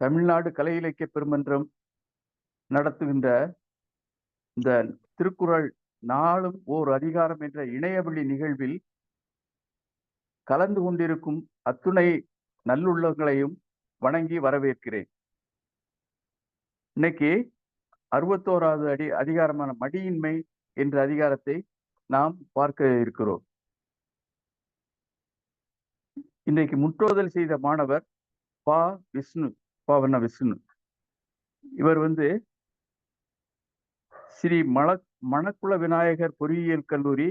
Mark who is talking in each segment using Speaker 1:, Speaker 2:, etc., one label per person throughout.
Speaker 1: தமிழ்நாடு கலை இலக்கிய பெருமன்றம் நடத்துகின்ற இந்த திருக்குறள் நாளும் ஓர் அதிகாரம் என்ற இணையவழி நிகழ்வில் கலந்து கொண்டிருக்கும் அத்துணை நல்லுள்ளங்களையும் வணங்கி வரவேற்கிறேன். இன்னைக்கு 61வது அதிகாரமான மடியின்மை என்ற அதிகாரத்தை நாம் பார்க்க இருக்கிறோம். இன்னைக்கு முற்றோதல் செய்த மாணவர் விஷ்ணு. இவர் ஸ்ரீ மணக்குள விநாயகர் பொறியியல் கல்லூரி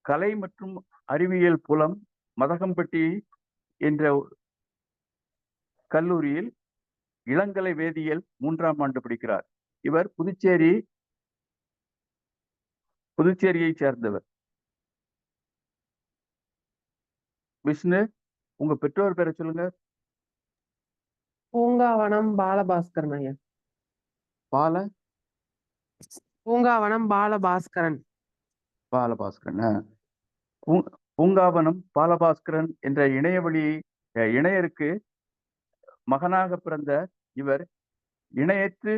Speaker 1: கலை மற்றும் அறிவியல் புலம் மதகம்பட்டி என்ற கல்லூரியில் இளங்கலை வேதியியல் 3ஆம் ஆண்டு படிக்கிறார். இவர் புதுச்சேரியை சேர்ந்தவர். விஷ்ணு, உங்க பெற்றோர் பேரை சொல்லுங்க.
Speaker 2: பூங்காவனம் பாலபாஸ்கரன் ஐயா. பூங்காவனம் பாலபாஸ்கரன்.
Speaker 1: பூங்காவனம் பாலபாஸ்கரன் என்ற இணையருக்கு மகனாக பிறந்த இவர் இணையற்று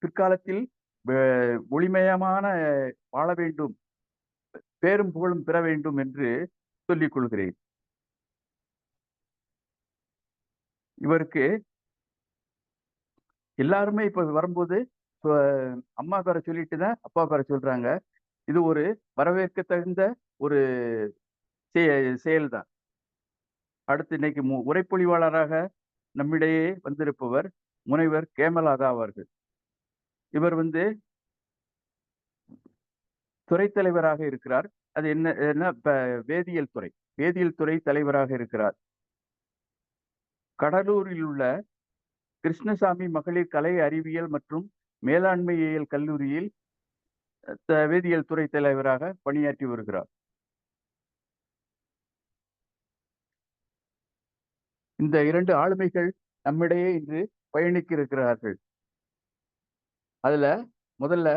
Speaker 1: பிற்காலத்தில் ஒளிமயமான வாழ வேண்டும், பேரும் புகழும் பெற வேண்டும் என்று சொல்லிக் கொள்கிறேன். இவருக்கு எல்லாருமே இப்ப வரும்போது அம்மா பேரை சொல்லிட்டு தான் அப்பா பேரை சொல்றாங்க. இது ஒரு வரவேற்க தகுந்த ஒரு செயல்தான். அடுத்து இன்னைக்கு உரைப்பொழிவாளராக நம்மிடையே வந்திருப்பவர் முனைவர் கேமலாதா அவர்கள். இவர் துறை தலைவராக இருக்கிறார். அது என்ன வேதியியல் துறை தலைவராக இருக்கிறார். கடலூரில் உள்ள கிருஷ்ணசாமி மகளிர் கலை அறிவியல் மற்றும் மேலாண்மையியல் கல்லூரியில் வேதியியல் துறை தலைவராக பணியாற்றி வருகிறார். இந்த 2 ஆளுமைகள் நம்மிடையே இன்று பயணிக்க இருக்கிறார்கள். அதுல முதல்ல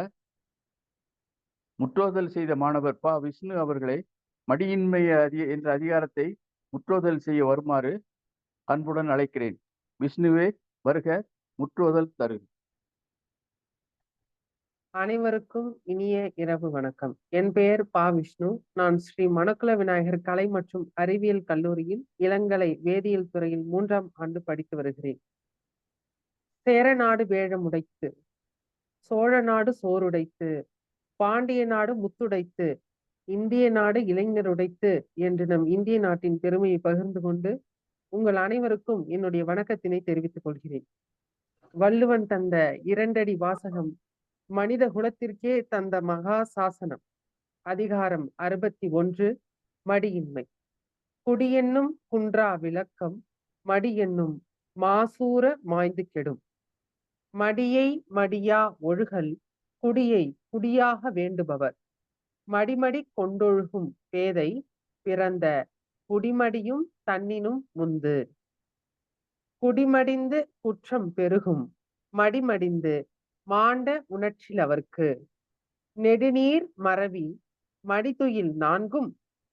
Speaker 1: முற்றோதல் செய்த மாணவர் விஷ்ணு அவர்களை மடியின்மை என்ற அதிகாரத்தை முற்றோதல் செய்ய வருமாறு அன்புடன் அழைக்கிறேன். விஷ்ணுவே வருக, முற்றோதல் தருக.
Speaker 2: அனைவருக்கும் இனிய இரவு வணக்கம். என் பெயர் விஷ்ணு. நான் ஸ்ரீ மணக்குள விநாயகர் கலை மற்றும் அறிவியல் கல்லூரியில் இளங்கலை வேதியியல் துறையில் 3ஆம் ஆண்டு படித்து வருகிறேன். சேர நாடு வேழமுடைத்து, சோழ நாடு சோறுடைத்து, பாண்டிய நாடு முத்துடைத்து, இந்திய நாடு இளைஞருடைத்து என்று நம் இந்திய நாட்டின் பெருமையை பகிர்ந்து கொண்டு உங்கள் அனைவருக்கும் என்னுடைய வணக்கத்தினை தெரிவித்துக் கொள்கிறேன். வள்ளுவன் தந்த 2 அடி வாசகம், மனித குலத்திற்கே தந்த மகா சாசனம். அதிகாரம் 61, மடியின்மை. குடியென்னும் குன்றா விளக்கம், மடி என்னும் மாசூர மாய்ந்து கெடும். மடியை மடியா ஒழுகல், குடியை குடியாக வேண்டுபவர். மடிமடி கொண்டொழுகும் பேதை, பிறந்த குடிமடியும் தன்னினும் முந்து. குடிமடிந்து குற்றம் பெருகும், மடிமடிந்து மாண்ட உணர்ச்சில் அவர்க்கு. நெடுநீர் மறவி மடிதுயில் 4ம்,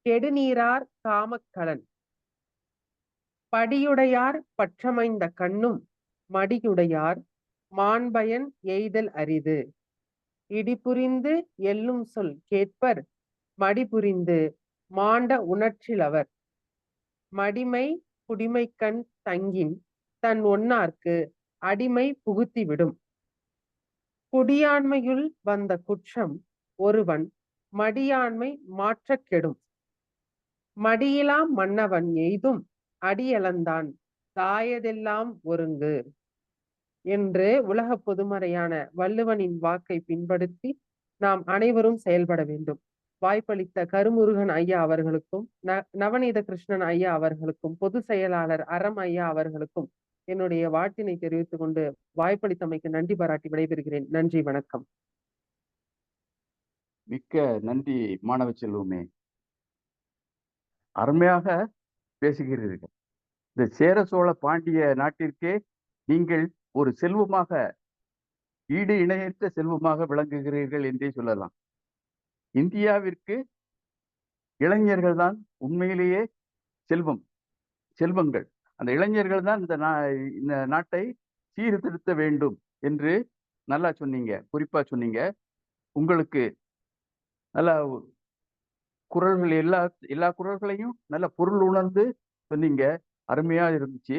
Speaker 2: கெடுநீரார் காமக்கலன். படியுடையார் பற்றமைந்த கண்ணும், மடியுடையார் மாண்பயன் எய்தல் அரிது. இடிபுரிந்து எல்லும் சொல் கேட்பர், மடிபுரிந்து மாண்ட உணர்ச்சில் அவர். மடிமை குடிமைக்கண் தங்கின், தன் ஒன்னார்க்கு அடிமை புகுத்திவிடும். குடியாண்மையுள் வந்த குற்றம் ஒருவன் மடியாண்மை மாற்றக் கெடும். மடியிலா மன்னவன் எய்தும், அடியளந்தான் தாயதெல்லாம் ஒருங்கு என்று உலக பொதுமறையான வள்ளுவனின் வாக்கை பின்படுத்தி நாம் அனைவரும் செயல்பட வேண்டும். வாய்ப்பளித்த கருமுருகன் ஐயா அவர்களுக்கும், நவநீத கிருஷ்ணன் ஐயா அவர்களுக்கும், பொது செயலாளர் அறம் ஐயா அவர்களுக்கும் என்னுடைய வாழ்த்தினை தெரிவித்துக் கொண்டு வாய்ப்பளித்தமைக்கு நன்றி பாராட்டி விடைபெறுகிறேன். நன்றி, வணக்கம்.
Speaker 1: மிக்க நன்றி மாணவ செல்வமே, அருமையாக பேசுகிறீர்கள். இந்த சேர சோழ பாண்டிய நாட்டிற்கே நீங்கள் ஒரு செல்வமாக, ஈடு இணையற்ற செல்வமாக விளங்குகிறீர்கள் என்றே சொல்லலாம். இந்தியாவிற்கு இளைஞர்கள் தான் உண்மையிலேயே செல்வம். செல்வங்கள். அந்த இளைஞர்கள் தான் இந்த நாட்டை சீர்திருத்த வேண்டும் என்று நல்லா சொன்னீங்க, குறிப்பா சொன்னீங்க. உங்களுக்கு நல்லா குரல்கள் எல்லா குரல்களையும் நல்ல பொருள் உணர்ந்து சொன்னீங்க. அருமையா இருந்துச்சு.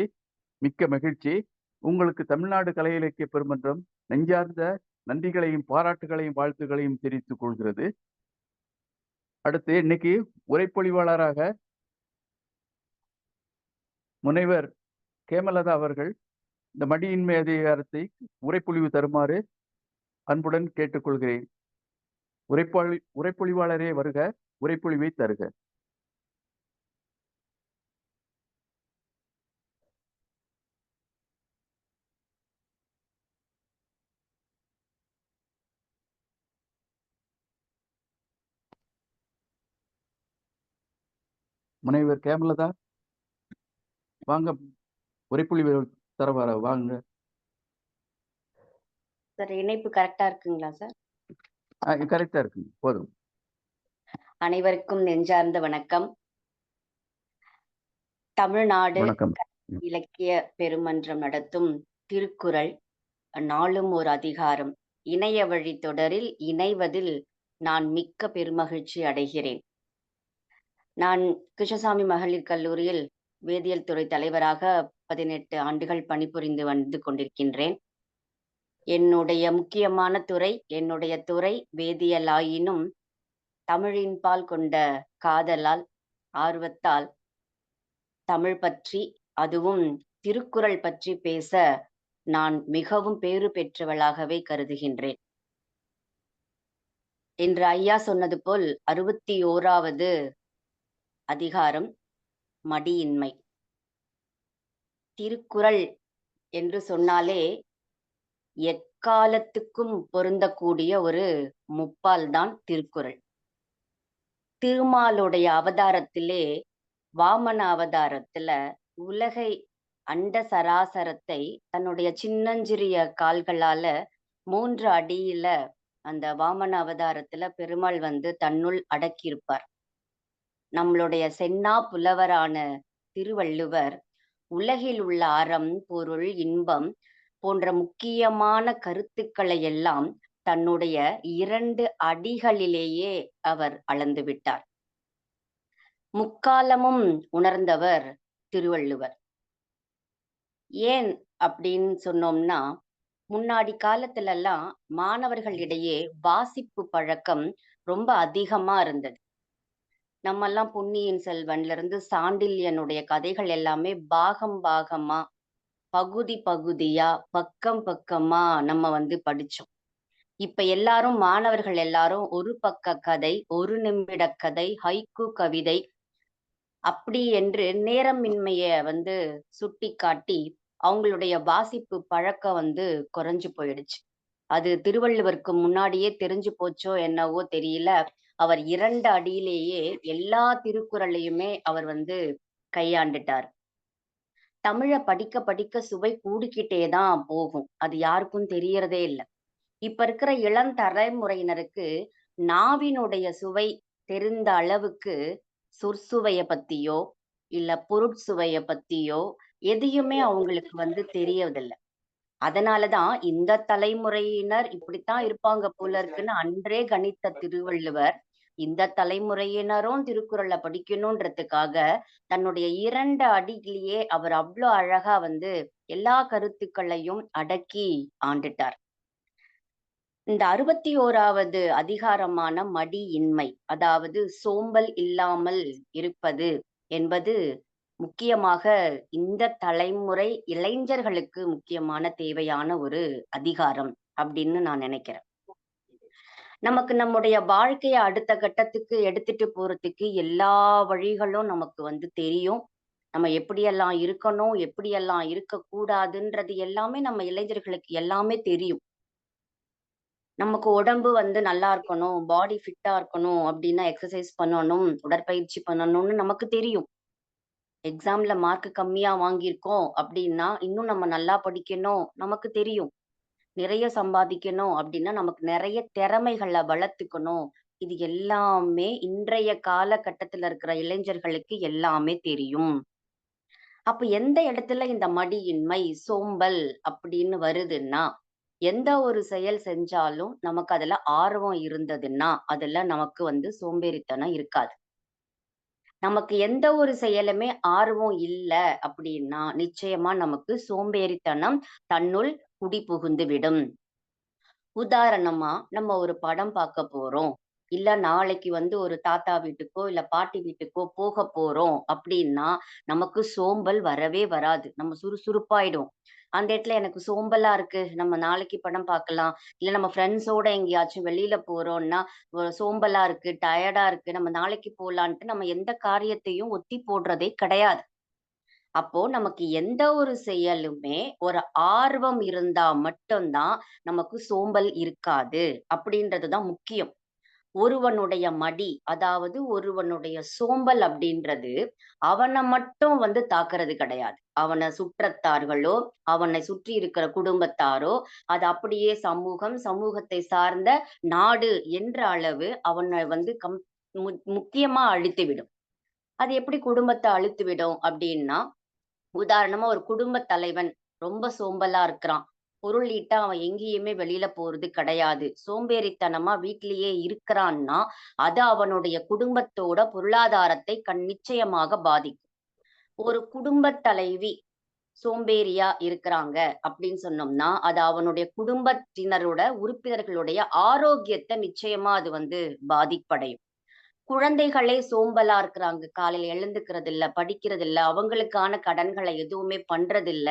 Speaker 1: மிக்க மகிழ்ச்சி. உங்களுக்கு தமிழ்நாடு கலை இலக்கிய பெருமன்றம் நெஞ்சார்ந்த நன்றிகளையும் பாராட்டுகளையும் வாழ்த்துகளையும் தெரிவித்துக் கொள்கிறது. அடுத்து இன்னைக்கு உரைப்பொழிவாளராக முனைவர் கேமலதா அவர்கள் இந்த மடியின்மை அதிகாரத்தை உரைப்பொழிவு தருமாறு அன்புடன் கேட்டுக்கொள்கிறேன். உரைப்பொழிவாளரே வருக, உரைப்பொழிவை தருக. முனைவர் கேமலதா வாங்க, உரைப்பொழிவு தர வாங்க.
Speaker 3: சார், இணைப்பு கரெக்டா இருக்குங்களா சார்?
Speaker 1: கரெக்டா இருக்கு, போதும்.
Speaker 3: அனைவருக்கும் நெஞ்சார்ந்த வணக்கம். தமிழ்நாடு
Speaker 1: வணக்கம்.
Speaker 3: இலக்கிய பெருமன்றம் நடத்தும் திருக்குறள் நாளும் ஒரு அதிகாரம் இணைய வழி தொடரில் இணைவதில் நான் மிக்க பெருமகிழ்ச்சி அடைகிறேன். நான் கிருஷ்ணசாமி மகளிர் கல்லூரியில் வேதியியல் துறை தலைவராக 18 ஆண்டுகள் பணிபுரிந்து வந்து கொண்டிருக்கின்றேன். என்னுடைய முக்கியமான துறை, என்னுடைய துறை வேதியியல் ஆயினும் தமிழின் பால் கொண்ட காதலால், ஆர்வத்தால் தமிழ் பற்றி, அதுவும் திருக்குறள் பற்றி பேச நான் மிகவும் பேறு பெற்றவளாகவே கருதுகின்றேன். இன்று ஐயா சொன்னது போல் 61வது அதிகாரம் மடியின்மை. திருக்குறள் என்று சொன்னாலே எக்காலத்துக்கும் பொருந்தக்கூடிய ஒரு முப்பால் தான் திருக்குறள். திருமாலுடைய அவதாரத்திலே, வாமன அவதாரத்துல உலகை அண்ட சராசரத்தை தன்னுடைய சின்னஞ்சிறிய கால்களால 3 அடியில அந்த வாமன அவதாரத்துல பெருமாள் வந்து தன்னுள் அடக்கியிருப்பார். நம்மளுடைய சென்னா புலவரான திருவள்ளுவர் உலகில் உள்ள அறம், பொருள், இன்பம் போன்ற முக்கியமான கருத்துக்களை எல்லாம் தன்னுடைய 2 அடிகளிலேயே அவர் அளந்து விட்டார். முக்காலமும் உணர்ந்தவர் திருவள்ளுவர். ஏன் அப்படின்னு சொன்னோம்னா, முன்னாடி காலத்துல எல்லாம் மாணவர்களிடையே வாசிப்பு பழக்கம் ரொம்ப அதிகமா இருந்தது. நம்மெல்லாம் பொன்னியின் செல்வன்ல இருந்து சாண்டில்யனுடைய கதைகள் எல்லாமே பாகம் பாகமா, பகுதி பகுதியா, பக்கம் பக்கமா நம்ம வந்து படிச்சோம். இப்ப எல்லாரும் மாணவர்கள் எல்லாரும் ஒரு பக்க கதை, 1 நிமிட கதை, ஹைக்கூ கவிதை அப்படி என்று நேரமின்மைய வந்து சுட்டி காட்டி அவங்களுடைய வாசிப்பு பழக்கம் வந்து குறைஞ்சு போயிடுச்சு. அது திருவள்ளுவருக்கு முன்னாடியே தெரிஞ்சு போச்சோ என்னவோ தெரியல. அவர் 2 அடியிலேயே எல்லா திருக்குறளையுமே அவர் வந்து கையாண்டுட்டார். தமிழ படிக்க படிக்க சுவை கூடிக்கிட்டே தான் போகும். அது யாருக்கும் தெரியறதே இல்லை. இப்ப இருக்கிற இளம் தலைமுறையினருக்கு நாவினுடைய சுவை தெரிந்த அளவுக்கு சொற்சுவைய பத்தியோ இல்ல பொருட்சுவைய பத்தியோ எதையுமே அவங்களுக்கு வந்து தெரியறதில்லை. அதனாலதான் இந்த தலைமுறையினர் இப்படித்தான் இருப்பாங்க போல இருக்குன்னு அன்றே கணித்த திருவள்ளுவர் இந்த தலைமுறையினரும் திருக்குறளை படிக்கணும்ன்றதுக்காக தன்னுடைய 2 அடியிலேயே அவர் அவ்வளோ அழகா வந்து எல்லா கருத்துக்களையும் அடக்கி ஆண்டுட்டார். இந்த 61வது அதிகாரமான மடியின்மை, அதாவது சோம்பல் இல்லாமல் இருப்பது என்பது முக்கியமாக இந்த தலைமுறை இளைஞர்களுக்கு முக்கியமான தேவையான ஒரு அதிகாரம் அப்படின்னு நான் நினைக்கிறேன். நமக்கு நம்முடைய வாழ்க்கைய அடுத்த கட்டத்துக்கு எடுத்துட்டு போறதுக்கு எல்லா வழிகளும் நமக்கு வந்து தெரியும். நம்ம எப்படியெல்லாம் இருக்கணும், எப்படியெல்லாம் இருக்கக்கூடாதுன்றது எல்லாமே நம்ம இளைஞர்களுக்கு எல்லாமே தெரியும். நமக்கு உடம்பு வந்து நல்லா இருக்கணும், பாடி ஃபிட்டா இருக்கணும் அப்படின்னா எக்ஸசைஸ் பண்ணணும், உடற்பயிற்சி பண்ணணும்னு நமக்கு தெரியும். எக்ஸாம்ல மார்க் கம்மியா வாங்கியிருக்கோம் அப்படின்னா இன்னும் நம்ம நல்லா படிக்கணும் நமக்கு தெரியும். நிறைய சம்பாதிக்கணும் அப்படின்னா நமக்கு நிறைய திறமைகளை வளர்த்துக்கணும். இது எல்லாமே இன்றைய காலகட்டத்துல இருக்கிற இளைஞர்களுக்கு எல்லாமே தெரியும். அப்ப எந்த இடத்துல இந்த மடியின்மை, சோம்பல் அப்படின்னு வருதுன்னா, எந்த ஒரு செயல் செஞ்சாலும் நமக்கு அதுல ஆர்வம் இருந்ததுன்னா, அதுல நமக்கு வந்து சோம்பேறித்தனம் இருக்காது. நமக்கு எந்த ஒரு செயலுமே ஆர்வம் இல்ல அப்படின்னா, நிச்சயமா நமக்கு சோம்பேறித்தனம் தன்னுள் குடிபுகுந்து விடும். உதாரணமா, நம்ம ஒரு படம் பார்க்க போறோம். இல்ல நாளைக்கு வந்து ஒரு தாத்தா வீட்டுக்கோ, இல்ல பாட்டி வீட்டுக்கோ போக போறோம் அப்படின்னா, நமக்கு சோம்பல் வரவே வராது. நம்ம சுறுசுறுப்பாயிடுவோம். அந்த இடத்துல எனக்கு சோம்பலா இருக்கு. நம்ம நாளைக்கு படம் பார்க்கலாம். இல்ல நம்ம ஃப்ரெண்ட்ஸோட எங்கேயாச்சும் வெளியில போறோம்னா, சோம்பலா இருக்கு, டயர்டா இருக்கு. நம்ம நாளைக்கு போலான்ட்டு நம்ம எந்த காரியத்தையும் ஒத்தி போடுறதே கிடையாது. அப்போ நமக்கு எந்த ஒரு செயலுமே ஒரு ஆர்வம் இருந்தா மட்டும் தான் நமக்கு சோம்பல் இருக்காது அப்படின்றது தான் முக்கியம். ஒருவனுடைய மடி, அதாவது ஒருவனுடைய சோம்பல் அப்படின்றது அவன மட்டும் வந்து தாக்குறது கிடையாது. அவன சுற்றத்தார்களோ, அவனை சுற்றி இருக்கிற குடும்பத்தாரோ, அது அப்படியே சமூகம், சமூகத்தை சார்ந்த நாடு என்ற அளவு அவன வந்து முக்கியமா அழித்துவிடும். அது எப்படி குடும்பத்த அழித்துவிடும் அப்படின்னா, உதாரணமா ஒரு குடும்பத் தலைவன் ரொம்ப சோம்பலா இருக்கிறான். பொருள் ஈட்ட அவன் எங்கேயுமே வெளியில போறது கிடையாது. சோம்பேறித்தனமா வீட்டிலேயே இருக்கிறான்னா, அது அவனுடைய குடும்பத்தோட பொருளாதாரத்தை நிச்சயமாக பாதிக்கும். ஒரு குடும்பத் தலைவி சோம்பேறியா இருக்கிறாங்க அப்படின்னு சொன்னோம்னா, அது அவனுடைய குடும்பத்தினரோட உறுப்பினர்களுடைய ஆரோக்கியத்த நிச்சயமா அது வந்து பாதிப்படையும். குழந்தைகளே சோம்பலா இருக்கிறாங்க. காலையில எழுந்துக்கிறது இல்ல, படிக்கிறது இல்ல, அவங்களுக்கான கடன்களை எதுவுமே பண்றதில்ல.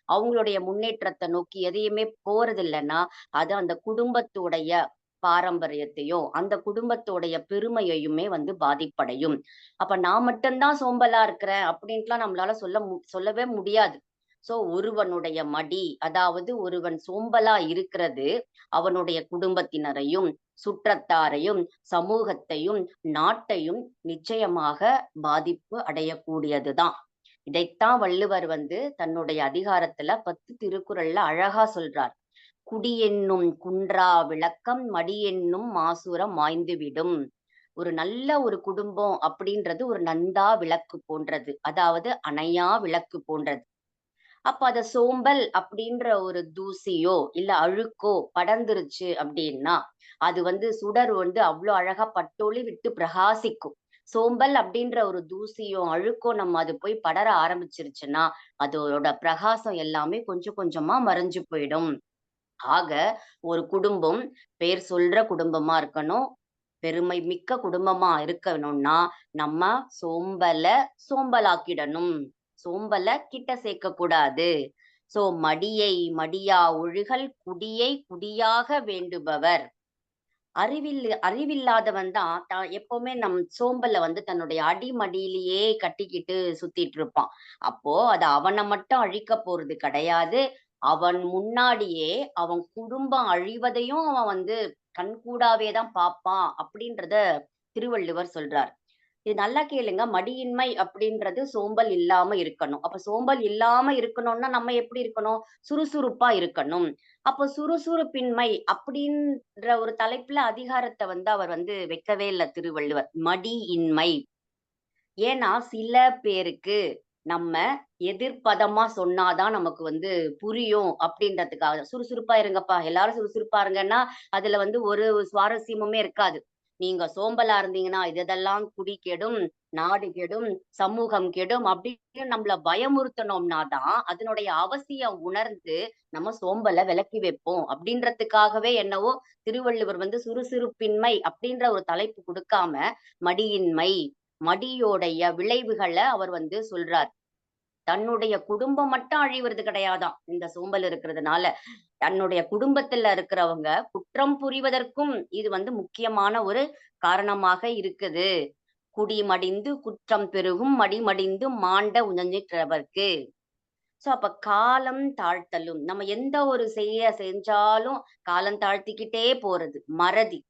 Speaker 3: அவங்களுடைய முன்னேற்றத்த நோக்கி எதையுமே போறதில்லன்னா, அது அந்த குடும்பத்துடைய பாரம்பரியத்தையும், அந்த குடும்பத்தோடைய பெருமையையுமே வந்து பாதிப்படையும். அப்ப நான் மட்டும் தான் சோம்பலா இருக்கிறேன் அப்படின்ட்டுலாம் நம்மளால சொல்லவே முடியாது. ஒருவனுடைய மடி, அதாவது ஒருவன் சோம்பலா இருக்கிறது, அவனுடைய குடும்பத்தினரையும், சுற்றத்தாரையும், சமூகத்தையும், நாட்டையும் நிச்சயமாக பாதிப்பு அடையக்கூடியதுதான். இதைத்தான் வள்ளுவர் வந்து தன்னுடைய அதிகாரத்துல 10 திருக்குறள்ல அழகா சொல்றார். குடியென்னும் குன்றா விளக்கம் மடியென்னும் மாசுரம் மாய்ந்துவிடும். ஒரு நல்ல ஒரு குடும்பம் அப்படின்றது ஒரு நந்தா விளக்கு போன்றது. அதாவது அணையா விளக்கு போன்றது. அப்ப அத சோம்பல் அப்படின்ற ஒரு தூசியோ, இல்ல அழுக்கோ படர்ந்துருச்சு அப்படின்னா, அது வந்து சுடர் வந்து அவ்ளோ அழகா பட்டொளி விட்டு பிரகாசிக்கும். சோம்பல் அப்படின்ற ஒரு தூசியும், அழுக்கும் நம்ம அது போய் படர ஆரம்பிச்சிருச்சுன்னா, அதோட பிரகாசம் எல்லாமே கொஞ்சம் கொஞ்சமா மறைஞ்சு போயிடும். ஆக, ஒரு குடும்பம் பேர் சொல்ற குடும்பமா இருக்கணும். பெருமை மிக்க குடும்பமா இருக்கணும்னா, நம்ம சோம்பல சோம்பலாக்கிடணும். சோம்பல கிட்ட சேர்க்கக் கூடாது. மடியை மடியா ஒழுகல் குடியை குடியாக வேண்டுபவர். அறிவில்லாதவன் தான் எப்பவுமே சோம்பல வந்து தன்னுடைய அடிமடியிலேயே கட்டிக்கிட்டு சுத்திட்டு இருப்பான். அப்போ அது அவன மட்டும் அழிக்கப் போறது கிடையாது. அவன் முன்னாடியே அவன் குடும்பம் அழிவதையும் அவன் வந்து கண்கூடாவே தான் பார்ப்பான் அப்படின்றத திருவள்ளுவர் சொல்றார். இது நல்லா கேளுங்க. மடியின்மை அப்படின்றது சோம்பல் இல்லாம இருக்கணும். அப்ப சோம்பல் இல்லாம இருக்கணும்னா நம்ம எப்படி இருக்கணும்? சுறுசுறுப்பா இருக்கணும். அப்போ சுறுசுறுப்பின்மை அப்படின்ற ஒரு தலைப்புல அதிகாரத்த வந்து அவர் வந்து வைக்கவே இல்ல திருவள்ளுவர். மடியின்மை. ஏன்னா சில பேருக்கு நம்ம எதிர்ப்பதமா சொன்னாதான் நமக்கு வந்து புரியும் அப்படின்றதுக்காக. சுறுசுறுப்பா இருங்கப்பா, எல்லாரும் சுறுசுறுப்பா இருங்கன்னா, அதுல வந்து ஒரு சுவாரஸ்யமுமே இருக்காது. நீங்க சோம்பலா இருந்தீங்கன்னா, இதெல்லாம் குடி கெடும், நாடு கெடும், சமூகம் கெடும் அப்படின்னு நம்மள பயமுறுத்தணும்னா தான், அதனுடைய அவசியம் உணர்ந்து நம்ம சோம்பல விலக்கி வைப்போம். அப்படின்றதுக்காகவே என்னவோ திருவள்ளுவர் வந்து சுறுசுறுப்பின்மை அப்படின்ற ஒரு தலைப்பு குடுக்காம, மடியின்மை, மடியோடைய விளைவுகள அவர் வந்து சொல்றார். தன்னுடைய குடும்பம் மட்டும் அழிவது கிடையாதாம், இந்த சோம்பல் இருக்கிறதுனால. தன்னுடைய குடும்பத்துல இருக்கிறவங்க குற்றம் புரிவதற்கும் இது வந்து முக்கியமான ஒரு காரணமாக இருக்குது. குடிமடிந்து குற்றம் பெருகும் மடிமடிந்து மாண்ட உஞற்றிற்றவர்க்கு. அப்ப காலம் தாழ்த்தலும். நம்ம எந்த ஒரு செஞ்சாலும் காலம் தாழ்த்திக்கிட்டே போறது. மறதி,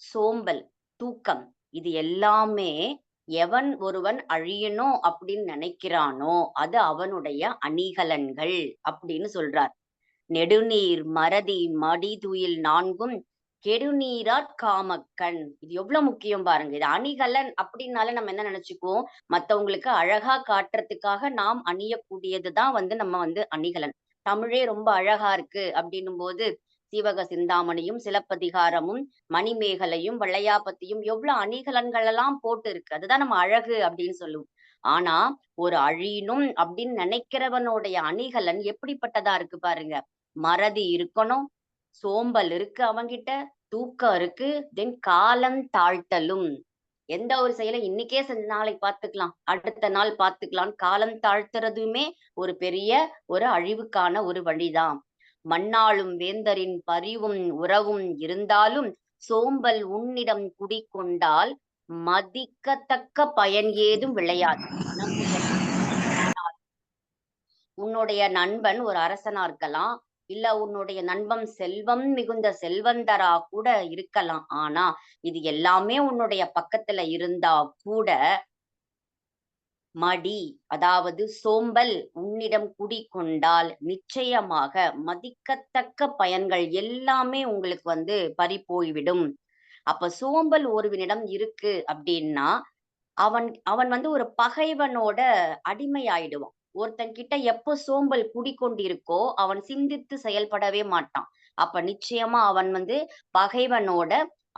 Speaker 3: சோம்பல், தூக்கம் இது எல்லாமே எவன் ஒருவன் அழியணும் அப்படின்னு நினைக்கிறானோ, அது அவனுடைய அணிகலன்கள் அப்படின்னு சொல்றார். நெடுநீர் மறதி மடிதுயில் நான்கும் கெடுநீராட் காமக்கண். இது எவ்வளவு முக்கியம் பாருங்க. இது அணிகலன் அப்படின்னால நம்ம என்ன நினைச்சுக்குவோம், மத்தவங்களுக்கு அழகா காட்டுறதுக்காக நாம் அணியக்கூடியதுதான் நம்ம அணிகலன். தமிழே ரொம்ப அழகா இருக்கு அப்படின்னும் போது சீவக சிந்தாமணியும் சிலப்பதிகாரமும் மணிமேகலையும் வளையாபதியும் எவ்வளவு அணிகலன்கள் எல்லாம் போட்டு இருக்கு. அதுதான் நம்ம அழகு அப்படின்னு சொல்லுவோம். ஆனா ஒரு அழியணும் அப்படின்னு நினைக்கிறவனுடைய அணிகலன் எப்படிப்பட்டதா இருக்கு பாருங்க. மறதி இருக்கணும், சோம்பல் இருக்கு அவங்கிட்ட, தூக்கம் இருக்கு, தென் காலம் தாழ்த்தலும். எந்த ஒரு செயலை இன்னைக்கே செஞ்ச நாளைக்கு பார்த்துக்கலாம், அடுத்த நாள் பார்த்துக்கலாம், காலம் தாழ்த்துறதுமே ஒரு பெரிய ஒரு அழிவுக்கான ஒரு வழிதான். மண்ணாளும் வேந்தரின் பரிவும் உறவும் இருந்தாலும் சோம்பல் உன்னிடம் குடிக்கொண்டால் மதிக்கத்தக்க பயன் ஏதும் விளையாது. உன்னுடைய நண்பன் ஒரு அரசனா இருக்கலாம், இல்ல உன்னுடைய நண்பன் செல்வம் மிகுந்த செல்வந்தரா கூட இருக்கலாம். ஆனா இது எல்லாமே உன்னுடைய பக்கத்துல இருந்தா கூட மடி, அதாவது சோம்பல் உன்னிடம் குடிக்கொண்டால் நிச்சயமாக மதிக்கத்தக்க பயன்கள் எல்லாமே உங்களுக்கு பறி போய்விடும். அப்ப சோம்பல் ஒருவனிடம் இருக்கு அப்படின்னா அவன் அவன் ஒரு பகைவனோட அடிமையாயிடுவான். ஒருத்தன் கிட்ட எப்போ சோம்பல் குடிக்கொண்டிருக்கோ அவன் சிந்தித்து செயல்படவே மாட்டான். அப்ப நிச்சயமா அவன் பகைவனோட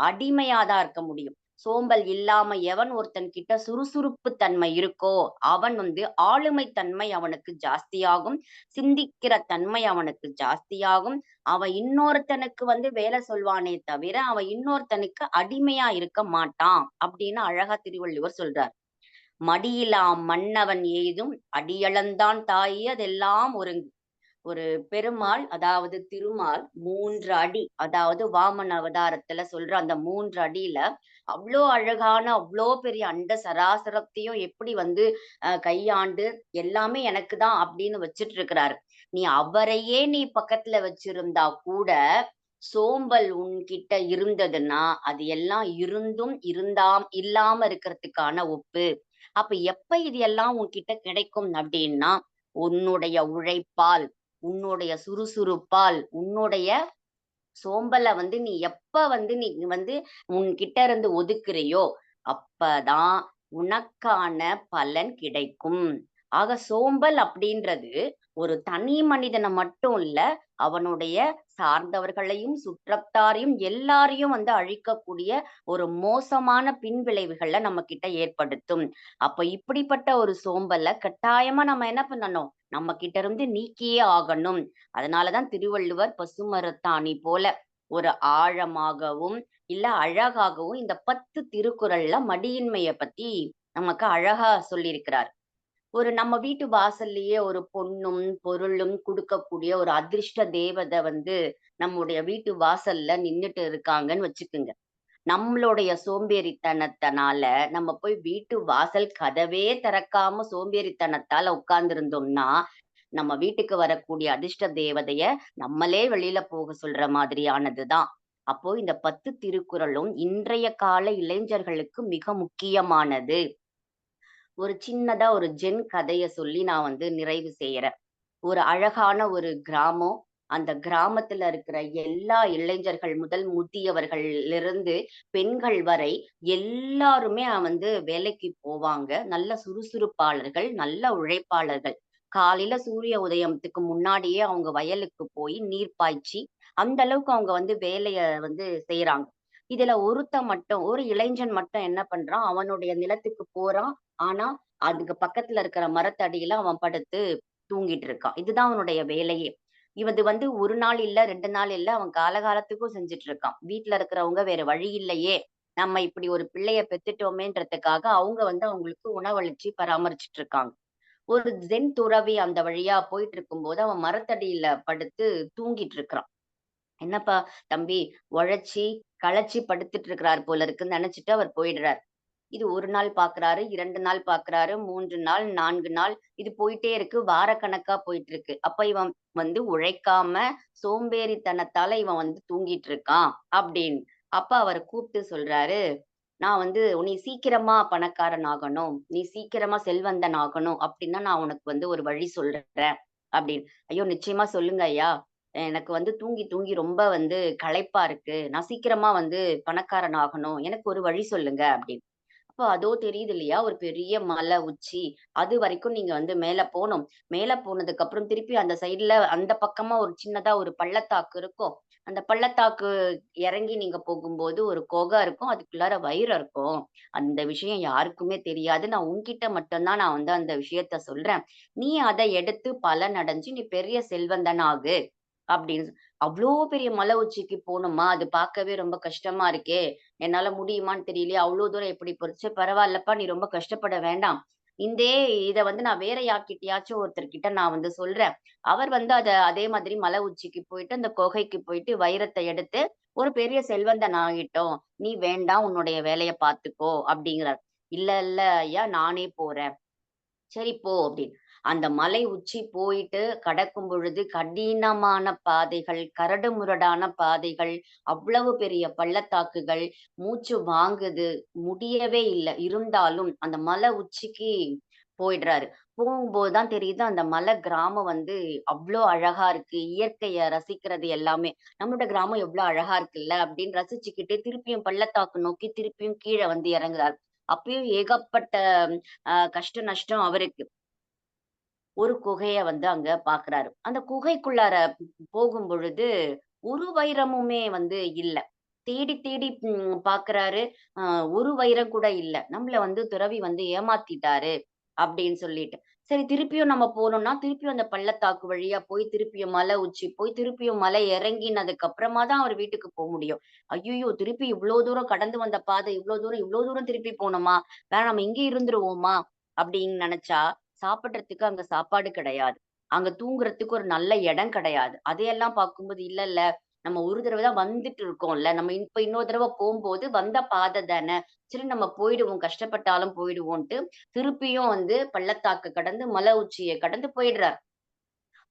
Speaker 3: அடிமையாதான் இருக்க முடியும். சோம்பல் இல்லாம எவன் ஒருத்தன் கிட்ட சுறுசுறுப்பு தன்மை இருக்கோ அவன் ஆளுமை தன்மை அவனுக்கு ஜாஸ்தியாகும், சிந்திக்கிற தன்மை அவனுக்கு ஜாஸ்தியாகும். அவன் இன்னொருத்தனுக்கு வேலை சொல்வானே தவிர அவன் இன்னொருத்தனுக்கு அடிமையா இருக்க மாட்டான் அப்படின்னு அழகா திருவள்ளுவர் சொல்றார். மடியிலாம் மன்னவன் எய்தும் அடியளந்தான் தாயி அதெல்லாம் ஒரு பெருமாள், அதாவது திருமால் 3 அடி, அதாவது வாமன அவதாரத்துல சொல்ற அந்த 3 அடியில அவ்வளோ அழகான அவ்வளோ பெரிய அண்ட சராசரத்தையும் எப்படி கையாண்டு எல்லாமே எனக்கு தான் அப்படின்னு வச்சிட்டு இருக்கிறாரு. நீ அவரையே நீ பக்கத்துல வச்சிருந்தா கூட சோம்பல் உன்கிட்ட இருந்ததுன்னா அது எல்லாம் இருந்தும் இல்லாம இருக்கிறதுக்கான ஒப்பு. அப்ப எப்ப இது எல்லாம் உன்கிட்ட கிடைக்கும் அப்படின்னா உன்னுடைய உழைப்பால், உன்னுடைய சுறுசுறுப்பால், உன்னுடைய சோம்பலை நீ எப்ப நீ உன்கிட்ட இருந்து ஒதுக்குறியோ அப்பதான் உனக்கான பலன் கிடைக்கும். ஆக சோம்பல் அப்படின்றது ஒரு தனி மனிதனை மட்டும் இல்ல, அவனுடைய சார்ந்தவர்களையும் சுற்றத்தாரையும் எல்லாரையும் அழிக்கக்கூடிய ஒரு மோசமான பின்விளைவுகளை நம்ம கிட்ட ஏற்படுத்தும். அப்ப இப்படிப்பட்ட ஒரு சோம்பலை கட்டாயமா நம்ம என்ன பண்ணணும், நம்ம கிட்ட இருந்து நீக்கியே ஆகணும். அதனாலதான் திருவள்ளுவர் பசுமரத்தாணி போல ஒரு ஆழமாகவும் இல்ல அழகாகவும் இந்த 10 திருக்குறள்ல மடியின்மைய பத்தி நமக்கு அழகா சொல்லியிருக்கிறார். ஒரு நம்ம வீட்டு வாசல்லையே ஒரு பொன்னும் பொருளும் கொடுக்கக்கூடிய ஒரு அதிர்ஷ்ட தேவதை நம்முடைய வீட்டு வாசல்ல நின்னுட்டு இருக்காங்கன்னு வச்சுக்குங்க. நம்மளுடைய சோம்பேறித்தனத்தினால நம்ம போய் வீட்டு வாசல் கதவே திறக்காம சோம்பேறித்தனத்தால உட்கார்ந்து இருந்தோம்னா நம்ம வீட்டுக்கு வரக்கூடிய அதிர்ஷ்ட தேவதைய நம்மளே வெளியில போக சொல்ற மாதிரியானதுதான். அப்போ இந்த 10 திருக்குறளும் இன்றைய கால இளைஞர்களுக்கு மிக முக்கியமானது. ஒரு சின்னதா ஒரு ஜென் கதைய சொல்லி நான் நிறைவு செய்யறேன். ஒரு அழகான ஒரு கிராமம். அந்த கிராமத்துல இருக்கிற எல்லா இளைஞர்கள் முதல் முதியவர்களிலிருந்து பெண்கள் வரை எல்லாருமே வேலைக்கு போவாங்க. நல்ல சுறுசுறுப்பாளர்கள், நல்ல உழைப்பாளர்கள். காலையில சூரிய உதயத்துக்கு முன்னாடியே அவங்க வயலுக்கு போய் நீர் பாய்ச்சி அந்த அளவுக்கு அவங்க வேலைய செய்யறாங்க. இதுல ஒரு இளைஞன் மட்டும் என்ன பண்றான், அவனுடைய நிலத்துக்கு போறான். ஆனா அதுக்கு பக்கத்துல இருக்கிற மரத்தடியில அவன் படுத்து தூங்கிட்டு இருக்கான். இதுதான் அவனுடைய வேலையே. இது ஒரு நாள் இல்ல 2 நாள் இல்ல, அவன் காலகாலத்துக்கும் செஞ்சுட்டு இருக்கான். வீட்டுல இருக்கிறவங்க வேற வழி இல்லையே, நம்ம இப்படி ஒரு பிள்ளைய பெத்துட்டோமேன்றதுக்காக அவங்க அவங்களுக்கு உணவளிச்சு பராமரிச்சுட்டு இருக்காங்க. ஒரு ஜென் துறவி அந்த வழியா போயிட்டு இருக்கும்போது அவன் மரத்தடியில படுத்து தூங்கிட்டு இருக்கிறான். என்னப்பா தம்பி, உழைச்சி களைச்சி படுத்துட்டு இருக்கிறார் போல இருக்குன்னு நினைச்சிட்டு அவர் போயிடுறார். இது 1 நாள் பாக்குறாரு, 2 நாள் பாக்குறாரு, 3 நாள், 4 நாள், இது போயிட்டே இருக்கு. வாரக்கணக்கா போயிட்டு இருக்கு. அப்ப இவன் உழைக்காம சோம்பேறித்தனத்தால இவன் தூங்கிட்டு இருக்கான் அப்படின்னு. அப்ப அவர் கூப்பிட்டு சொல்றாரு, நான் நீ சீக்கிரமா பணக்காரன் ஆகணும், நீ சீக்கிரமா செல்வந்தன் ஆகணும் அப்படின்னா நான் உனக்கு ஒரு வழி சொல்றேன் அப்படின்னு. ஐயோ நிச்சயமா சொல்லுங்க ஐயா, எனக்கு வந்து தூங்கி தூங்கி ரொம்ப வந்து களைப்பா இருக்கு. நான் சீக்கிரமா வந்து பணக்காரன் ஆகணும். எனக்கு ஒரு வழி சொல்லுங்க அப்படின்னு. அப்போ அதோ தெரியுது இல்லையா? ஒரு பெரிய மலை உச்சி. அது வரைக்கும் நீங்க வந்து மேல போணும். மேல போனதுக்கு அப்புறம் திருப்பி அந்த சைடுல அந்த பக்கமா ஒரு சின்னதா ஒரு பள்ளத்தாக்கு இருக்கும். அந்த பள்ளத்தாக்கு இறங்கி நீங்க போகும்போது ஒரு குகை இருக்கும். அதுக்குள்ளார வைரம் இருக்கும். அந்த விஷயம் யாருக்குமே தெரியாது. நான் உன்கிட்ட மட்டும் தான் நான் வந்து அந்த விஷயத்த சொல்றேன். நீ அத எடுத்து பலனடைஞ்சு நீ பெரிய செல்வந்தன் ஆகு. அப்படின்னு. அவ்ளோ பெரிய மலை உச்சிக்கு போணுமா? அது பார்க்கவே ரொம்ப கஷ்டமா இருக்கே! என்னால முடியுமான்னு தெரியலையே! அவ்ளோ தூரம் எப்படி போறது? பரவாயில்லப்பா, நீ ரொம்ப கஷ்டப்பட வேண்டாம். இத வந்து நான் வேற யார்கிட்டயாச்சும் ஒருத்தர்கிட்ட நான் வந்து சொல்றேன். அவர் வந்து அதே மாதிரி மலை உச்சிக்கு போயிட்டு, அந்த குகைக்கு போயிட்டு வைரத்த எடுத்து, ஒரு பெரிய செல்வந்தன் ஆகிட்டோம். நீ வேண்டாம், உன்னுடைய வேலைய பார்த்துக்கோ அப்டிங்கிறார். இல்ல, இல்ல ஐயா, நானே போறேன். சரி போ அப்படின்னு. அந்த மலை உச்சி போயிட்டு கடக்கும் பொழுது கடினமான பாதைகள், கரடுமுரடான பாதைகள், அவ்வளவு பெரிய பள்ளத்தாக்குகள், மூச்சு வாங்குது, முடியவே இல்ல. இருந்தாலும் அந்த மலை உச்சிக்கு போயிடுறாரு. போகும்போது தான் தெரியுது அந்த மலை கிராமம் வந்து அவ்ளோ அழகா இருக்கு. இயற்கைய ரசிக்கிறது எல்லாமே. நம்மளோட கிராமம் எவ்ளோ அழகா இருக்குல்ல அப்படின்னு ரசிச்சுக்கிட்டு திருப்பியும் பள்ளத்தாக்கு நோக்கி திருப்பியும் கீழ வந்து இறங்குறாரு. அப்பயும் ஏகப்பட்ட கஷ்ட நஷ்டம் அவருக்கு. ஒரு குகைய வந்து அங்க பார்க்குறாரு. அந்த குகைக்குள்ளார போகும் பொழுது, ஒரு வைரமுமே வந்து இல்ல. தேடி தேடி பார்க்குறாரு. அ ஒரு வைரம் கூட இல்ல. நம்மள வந்து துறவி வந்து ஏமாத்திட்டாரு அப்படின்னு சொல்லிட்டு. சரி திருப்பியும் நம்ம போனோம்னா, திருப்பியும் அந்த பள்ளத்தாக்கு வழியா போய், திருப்பியும் மலை உச்சி போய், திருப்பியும் மலை இறங்கினதுக்கு அப்புறமா தான் அவர் வீட்டுக்கு முடியும். ஐய்யய்யோ! திருப்பி இவ்ளோ தூரம் கடந்து வந்த பாதை, இவ்ளோ தூரம் திருப்பி போணுமா? வேணாம் நம்ம இங்கேயே இருந்துருவோமா? அப்படின்னு நெனச்சா, சாப்பிடுறதுக்கு அங்க சாப்பாடு கிடையாது. அங்க தூங்குறதுக்கு ஒரு நல்ல இடம் கிடையாது. அதையெல்லாம் பார்க்கும்போது, இல்ல, இல்ல நம்ம ஒரு தடவ தான் வந்துட்டு இருக்கோம்ல. நம்ம இப்ப இன்னொரு தடவ போம்போது வந்த பாதை தானே. சரி நம்ம போயிடுவோம். கஷ்டப்பட்டாலும் போயிடுவோன்ட்டு, திருப்பியும் வந்து பள்ளத்தாக்க கடந்து, மலை உச்சிய கடந்து போயிடுறார்.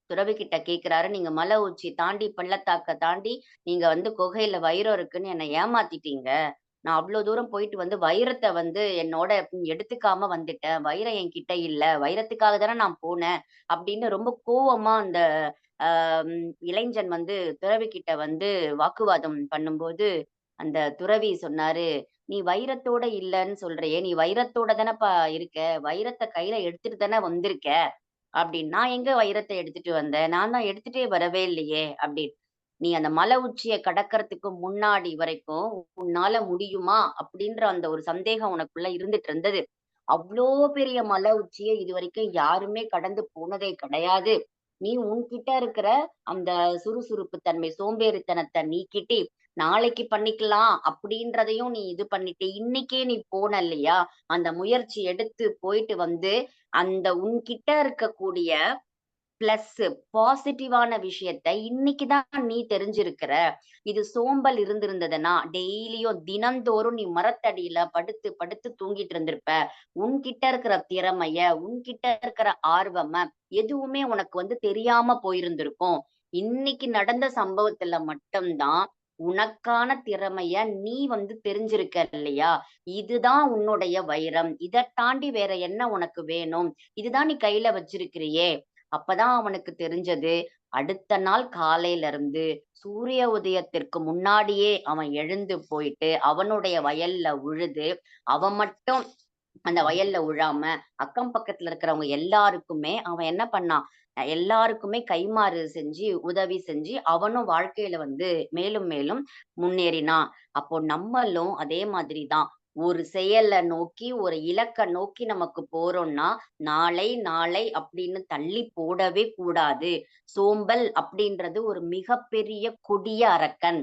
Speaker 3: துறவிகிட்ட கேட்கிறாரு, "நீங்க மலை உச்சி தாண்டி, பள்ளத்தாக்க தாண்டி, நீங்க வந்து குகையில வைரம் இருக்குன்னு என்ன ஏமாத்திட்டீங்க. நான் அவ்ளோ தூரம் போயிட்டு வந்து வைரத்த வந்து என்னோட எடுத்துக்காம வந்துட்டேன். வைரம் என்கிட்ட இல்ல. வைரத்துக்காக தானே நான் போனேன்." அப்படின்னு ரொம்ப கோவமா அந்த அ இளைஞன் வந்து துறவிகிட்ட வந்து வாக்குவாதம் பண்ணும்போது, அந்த துறவி சொன்னாரு, "நீ வைரத்தோட இல்லன்னு சொல்றியே, நீ வைரத்தோட தானப்பா இருக்க. வைரத்த கையில எடுத்துட்டு தானே வந்திருக்க." அப்படின்னு. "நான் எங்க வைரத்த எடுத்துட்டு வந்தேன்? நான் தான் எடுத்துட்டே வரவே இல்லையே!" அப்படின்னு. "நீ அந்த மலை உச்சிய கடக்கறதுக்கு முன்னாடி வரைக்கும் உன்னால முடியுமா?" அப்படின்ற அந்த ஒரு சந்தேகம் உனக்குள்ள இருந்துட்டு இருந்தது. அவ்ளோ பெரிய மலை உச்சிய இதுவரைக்கும் யாருமே கடந்து போனதே கிடையாது. நீ உன்கிட்ட இருக்கிற அந்த சுறுசுறுப்பு தன்மை, சோம்பேறித்தனத்த நீக்கிட்டு, நாளைக்கு பண்ணிக்கலாம் அப்படின்றதையும் நீ இது பண்ணிட்டு, இன்னைக்கே நீ போன இல்லையா? அந்த முயற்சி எடுத்து போயிட்டு வந்து, அந்த உன்கிட்ட இருக்கக்கூடிய பிளஸ்ஸு, பாசிட்டிவான விஷயத்த இன்னைக்கு தான் நீ தெரிஞ்சிருக்கிற. இது சோம்பல் இருந்திருந்ததுன்னா, டெய்லியும் தினந்தோறும் நீ மரத்தடியில படுத்து படுத்து தூங்கிட்டு இருந்திருப்ப. உன்கிட்ட இருக்கிற திறமைய, உன்கிட்ட இருக்கிற ஆர்வம, எதுவுமே உனக்கு வந்து தெரியாம போயிருந்திருக்கும். இன்னைக்கு நடந்த சம்பவத்துல மட்டும் தான், உனக்கான திறமைய நீ வந்து தெரிஞ்சிருக்க இல்லையா? இதுதான் உன்னுடைய வைரம். இதத் தாண்டி வேற என்ன உனக்கு வேணும்? இதுதான் நீ கையில வச்சிருக்கிறியே! அப்பதான் அவனுக்கு தெரிஞ்சது, அடுத்த நாள் காலையில இருந்து சூரிய உதயத்திற்கு முன்னாடியே அவன் எழுந்து போயிட்டு, அவனுடைய வயல்ல உழுது, அவன் மட்டும் அந்த வயல்ல உழாம, அக்கம் பக்கத்துல இருக்கிறவங்க எல்லாருக்குமே அவன் என்ன பண்ணான், எல்லாருக்குமே கைமாறு செஞ்சு, உதவி செஞ்சு, அவனும் வாழ்க்கையில வந்து மேலும் மேலும் முன்னேறினான். அப்போ நம்மளும் அதே மாதிரி தான். ஒரு செயல நோக்கி, ஒரு இலக்க நோக்கி நமக்கு போறோம்னா, நாளை, நாளை அப்படின்னு தள்ளி போடவே கூடாது. சோம்பல் அப்படின்றது ஒரு மிகப்பெரிய கொடிய அரக்கன்.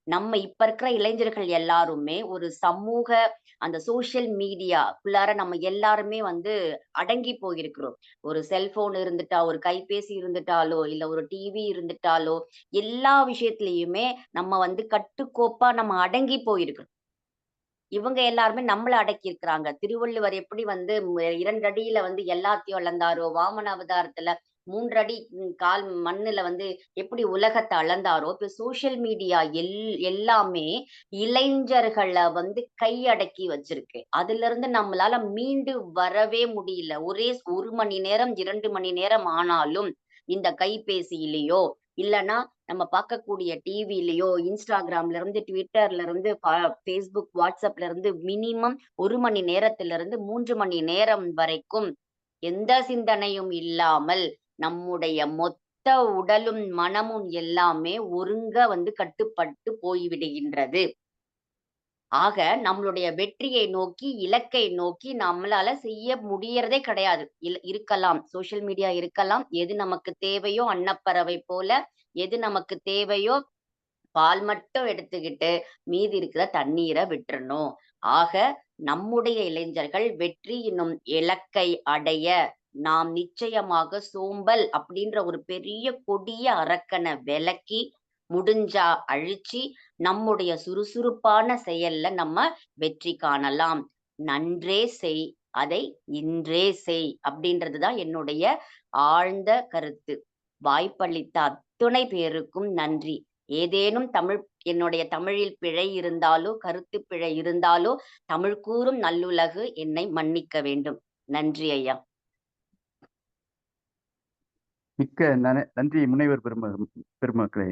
Speaker 3: நம்ம இப்ப இருக்கிற இளைஞர்கள் எல்லாருமே ஒரு சமூக அந்த சோசியல் மீடியாக்குள்ளார நம்ம எல்லாருமே வந்து அடங்கி போயிருக்கிறோம். ஒரு செல்போன் இருந்துட்டா, ஒரு கைபேசி இருந்துட்டாலோ, இல்ல ஒரு டிவி இருந்துட்டாலோ, எல்லா விஷயத்திலயுமே நம்ம வந்து கட்டுக்கோப்பா நம்ம அடங்கி போயிருக்கிறோம். இவங்க எல்லாருமே நம்மள அடக்கி இருக்கிறாங்க. திருவள்ளுவர் எப்படி வந்து 2 அடியில வந்து எல்லாத்தையும் அளந்தாரோ, வாமன அவதாரத்துல 3 அடி கால் மண்ணுல வந்து எப்படி உலகத்த அளந்தாரோ, இப்ப சோசியல் மீடியா எல்லாமே இளைஞர்கள வந்து கையடக்கி வச்சிருக்கு. அதிலிருந்து நம்மளால மீண்டு வரவே முடியல. ஒரே 1 மணி நேரம், 2 மணி நேரம் ஆனாலும், இந்த கைபேசியிலயோ, இல்லைன்னா நம்ம பார்க்கக்கூடிய டிவிலயோ, இன்ஸ்டாகிராம்ல இருந்து, ட்விட்டர்ல இருந்து, ஃபேஸ்புக், வாட்ஸ்அப்ல இருந்து மினிமம் 1 மணி நேரத்திலிருந்து 3 மணி நேரம் வரைக்கும் எந்த சிந்தனையும் இல்லாமல் நம்முடைய மொத்த உடலும் மனமும் எல்லாமே ஒருங்க கட்டுப்பட்டு போய்விடுகின்றது. ஆக நம்மளுடைய வெற்றியை நோக்கி, இலக்கை நோக்கி நம்மளால செய்ய முடியறதே கிடையாது. இருக்கலாம். சோசியல் மீடியா இருக்கலாம். எது நமக்கு தேவையோ அன்னப்பறவை போல, எது நமக்கு தேவையோ பால் மட்டும் எடுத்துக்கிட்டு, மீதி இருக்கிற தண்ணீர விட்டுறணும். ஆக நம்முடைய இளைஞர்கள் வெற்றி என்னும் இலக்கை அடைய, நாம் நிச்சயமாக சோம்பல் அப்படின்ற ஒரு பெரிய கொடிய அரக்கன விலக்கி, முடிஞ்சா அழிச்சு, நம்முடைய சுறுசுறுப்பான செயல்ல நம்ம வெற்றி காணலாம். நன்றே செய், அதை இன்றே செய் அப்படின்றது தான் என்னுடைய ஆழ்ந்த கருத்து. வாய்ப்பளித்த அத்துணை பேருக்கும் நன்றி. ஏதேனும் என்னுடைய தமிழில் பிழை இருந்தாலோ, கருத்து பிழை இருந்தாலோ, தமிழ் கூறும் நல்லுலகு என்னை மன்னிக்க வேண்டும். நன்றி ஐயா.
Speaker 1: மிக்க நன்றி முனைவர் பெருமக்களே.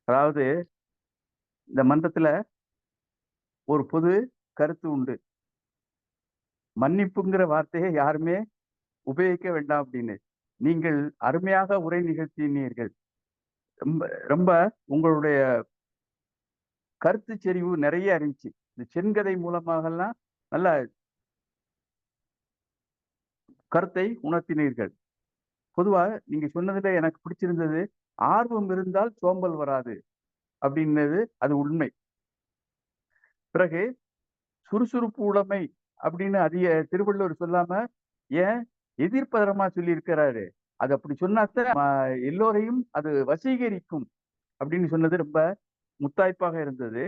Speaker 1: அதாவது இந்த மன்றத்துல ஒரு பொது கருத்து உண்டு. மன்னிப்புங்கிற வார்த்தையை யாருமே உபயோகிக்க வேண்டாம் அப்படின்னு. நீங்கள் அருமையாக உரை நிகழ்த்தினீர்கள். ரொம்ப ரொம்ப உங்களுடைய கருத்து செறிவு நிறைய இருந்துச்சு. இந்த செண்கதை மூலமாகலாம் நல்ல கருத்தை உணர்த்தினீர்கள். பொதுவா நீங்க சொன்னதுல எனக்கு பிடிச்சிருந்தது, ஆர்வம் இருந்தால் சோம்பல் வராது அப்படின்னது. அது உண்மை. பிறகு சுறுசுறுப்பு உடைமை அப்படின்னு அதிக திருவள்ளுவர் சொல்லாம ஏன் எதிர்ப்பதரமா சொல்லி இருக்கிறாரு. அது அப்படி சொன்னாத்தான் எல்லோரையும் அது வசீகரிக்கும் அப்படின்னு சொன்னது ரொம்ப முத்தாய்ப்பாக இருந்தது.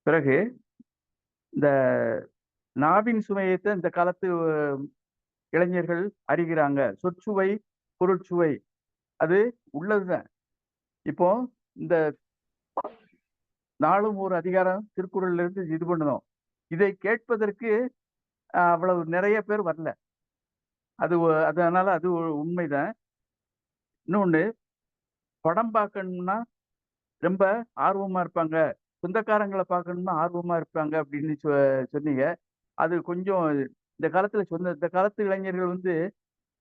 Speaker 1: பிறகு இந்த நாவின் சுவையத்தை இந்த காலத்து இளைஞர்கள் அறிகிறாங்க. சொற்சுவை பொருட்சுவை அது உள்ளதுதான். இப்போ இந்த நாளும் ஒரு அதிகாரம் திருக்குறள்ல இருந்து இது பண்ணணும். இதை கேட்பதற்கு அவ்வளவு நிறைய பேர் வரல. அதனால அது உண்மைதான். இன்னொன்னு, படம் பார்க்கணும்னா ரொம்ப ஆர்வமா இருப்பாங்க, சொந்தக்காரங்களை பார்க்கணும்னா ஆர்வமா இருப்பாங்க அப்படின்னு சொன்னீங்க. அது கொஞ்சம் இந்த காலத்து இளைஞர்கள்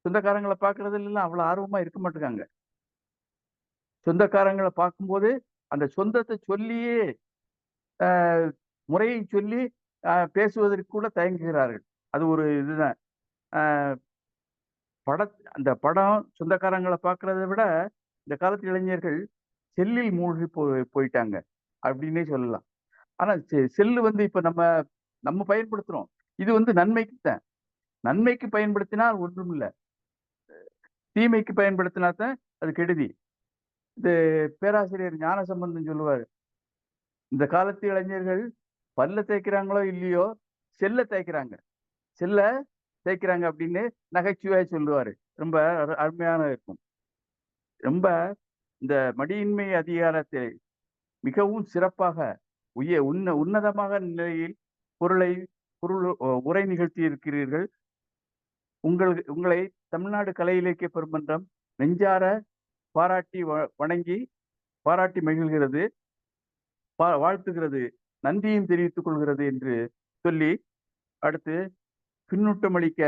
Speaker 1: சொந்தக்காரங்களை பார்க்கறதுல எல்லாம் அவ்வளவு ஆர்வமா இருக்க மாட்டேங்காங்க. சொந்தக்காரங்களை பார்க்கும்போது அந்த சொந்தத்தை சொல்லியே முறையை சொல்லி பேசுவதற்கு கூட தயங்குகிறார்கள். அது ஒரு இதுதான். அந்த படம் சொந்தக்காரங்களை பார்க்கறத விட இந்த காலத்து இளைஞர்கள் செல்லில் மூழ்கி போயிட்டாங்க அப்படின்னே சொல்லலாம். ஆனா செல்லு இப்ப நம்ம பயன்படுத்துறோம். இது நன்மைக்கு தான். நன்மைக்கு பயன்படுத்தினால் ஒன்றும் இல்லை, தீமைக்கு பயன்படுத்தினா தான் அது கெடுதி. இது பேராசிரியர் ஞானசம்பந்தன் சொல்லுவார், இந்த காலத்து இளைஞர்கள் பல்ல தேய்க்கிறாங்களோ இல்லையோ செல்ல தேய்க்கிறாங்க அப்படின்னு நகைச்சுவையா சொல்லுவாரு. ரொம்ப அருமையான இருக்கும். ரொம்ப இந்த மடியின்மை அதிகாரத்தை மிகவும் சிறப்பாக உன்னதமாக நிலையில் பொருள் உரை நிகழ்த்தி இருக்கிறீர்கள். உங்களை தமிழ்நாடு கலை இலக்கிய பெருமன்றம் நெஞ்சார பாராட்டி மகிழ்கிறது, வாழ்த்துகிறது, நன்றியும் தெரிவித்துக் கொள்கிறது என்று சொல்லி, அடுத்து பின்னூட்டமளிக்க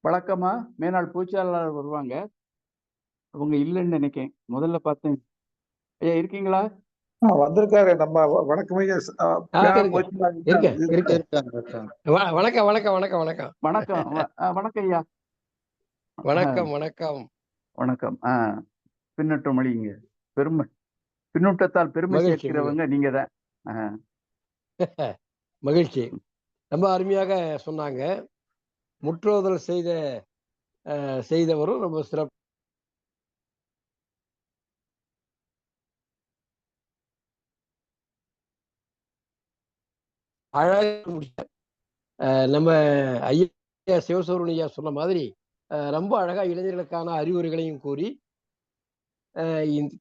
Speaker 1: வழக்கமா மேனாள் பொதுச்செயலாளர் வருவாங்க. அவங்க இல்லைன்னு நினைக்கிறேன். முதல்ல பார்த்தேன். ஐயா இருக்கீங்களா?
Speaker 4: வந்திருக்காரு. நம்ம வணக்கம்.
Speaker 5: வணக்கம் வணக்கம் வணக்கம் வணக்கம்
Speaker 1: வணக்கம் வணக்கம் ஐயா.
Speaker 5: வணக்கம் வணக்கம்
Speaker 1: வணக்கம். பின்னூட்டமளிங்க. பின்னூட்டத்தால் பெருமை சேர்க்கிறவங்க நீங்க தான்.
Speaker 5: மகிழ்ச்சி. ரொம்ப அருமையாக சொன்னாங்க. முற்றோதல் செய்தவரும் ரொம்ப சிறப்பு. அழகாக நம்ம ஐயா சிவசுப்ரமணியா சொன்ன மாதிரி ரொம்ப அழகா இளைஞர்களுக்கான அறிவுரைகளையும் கூறி,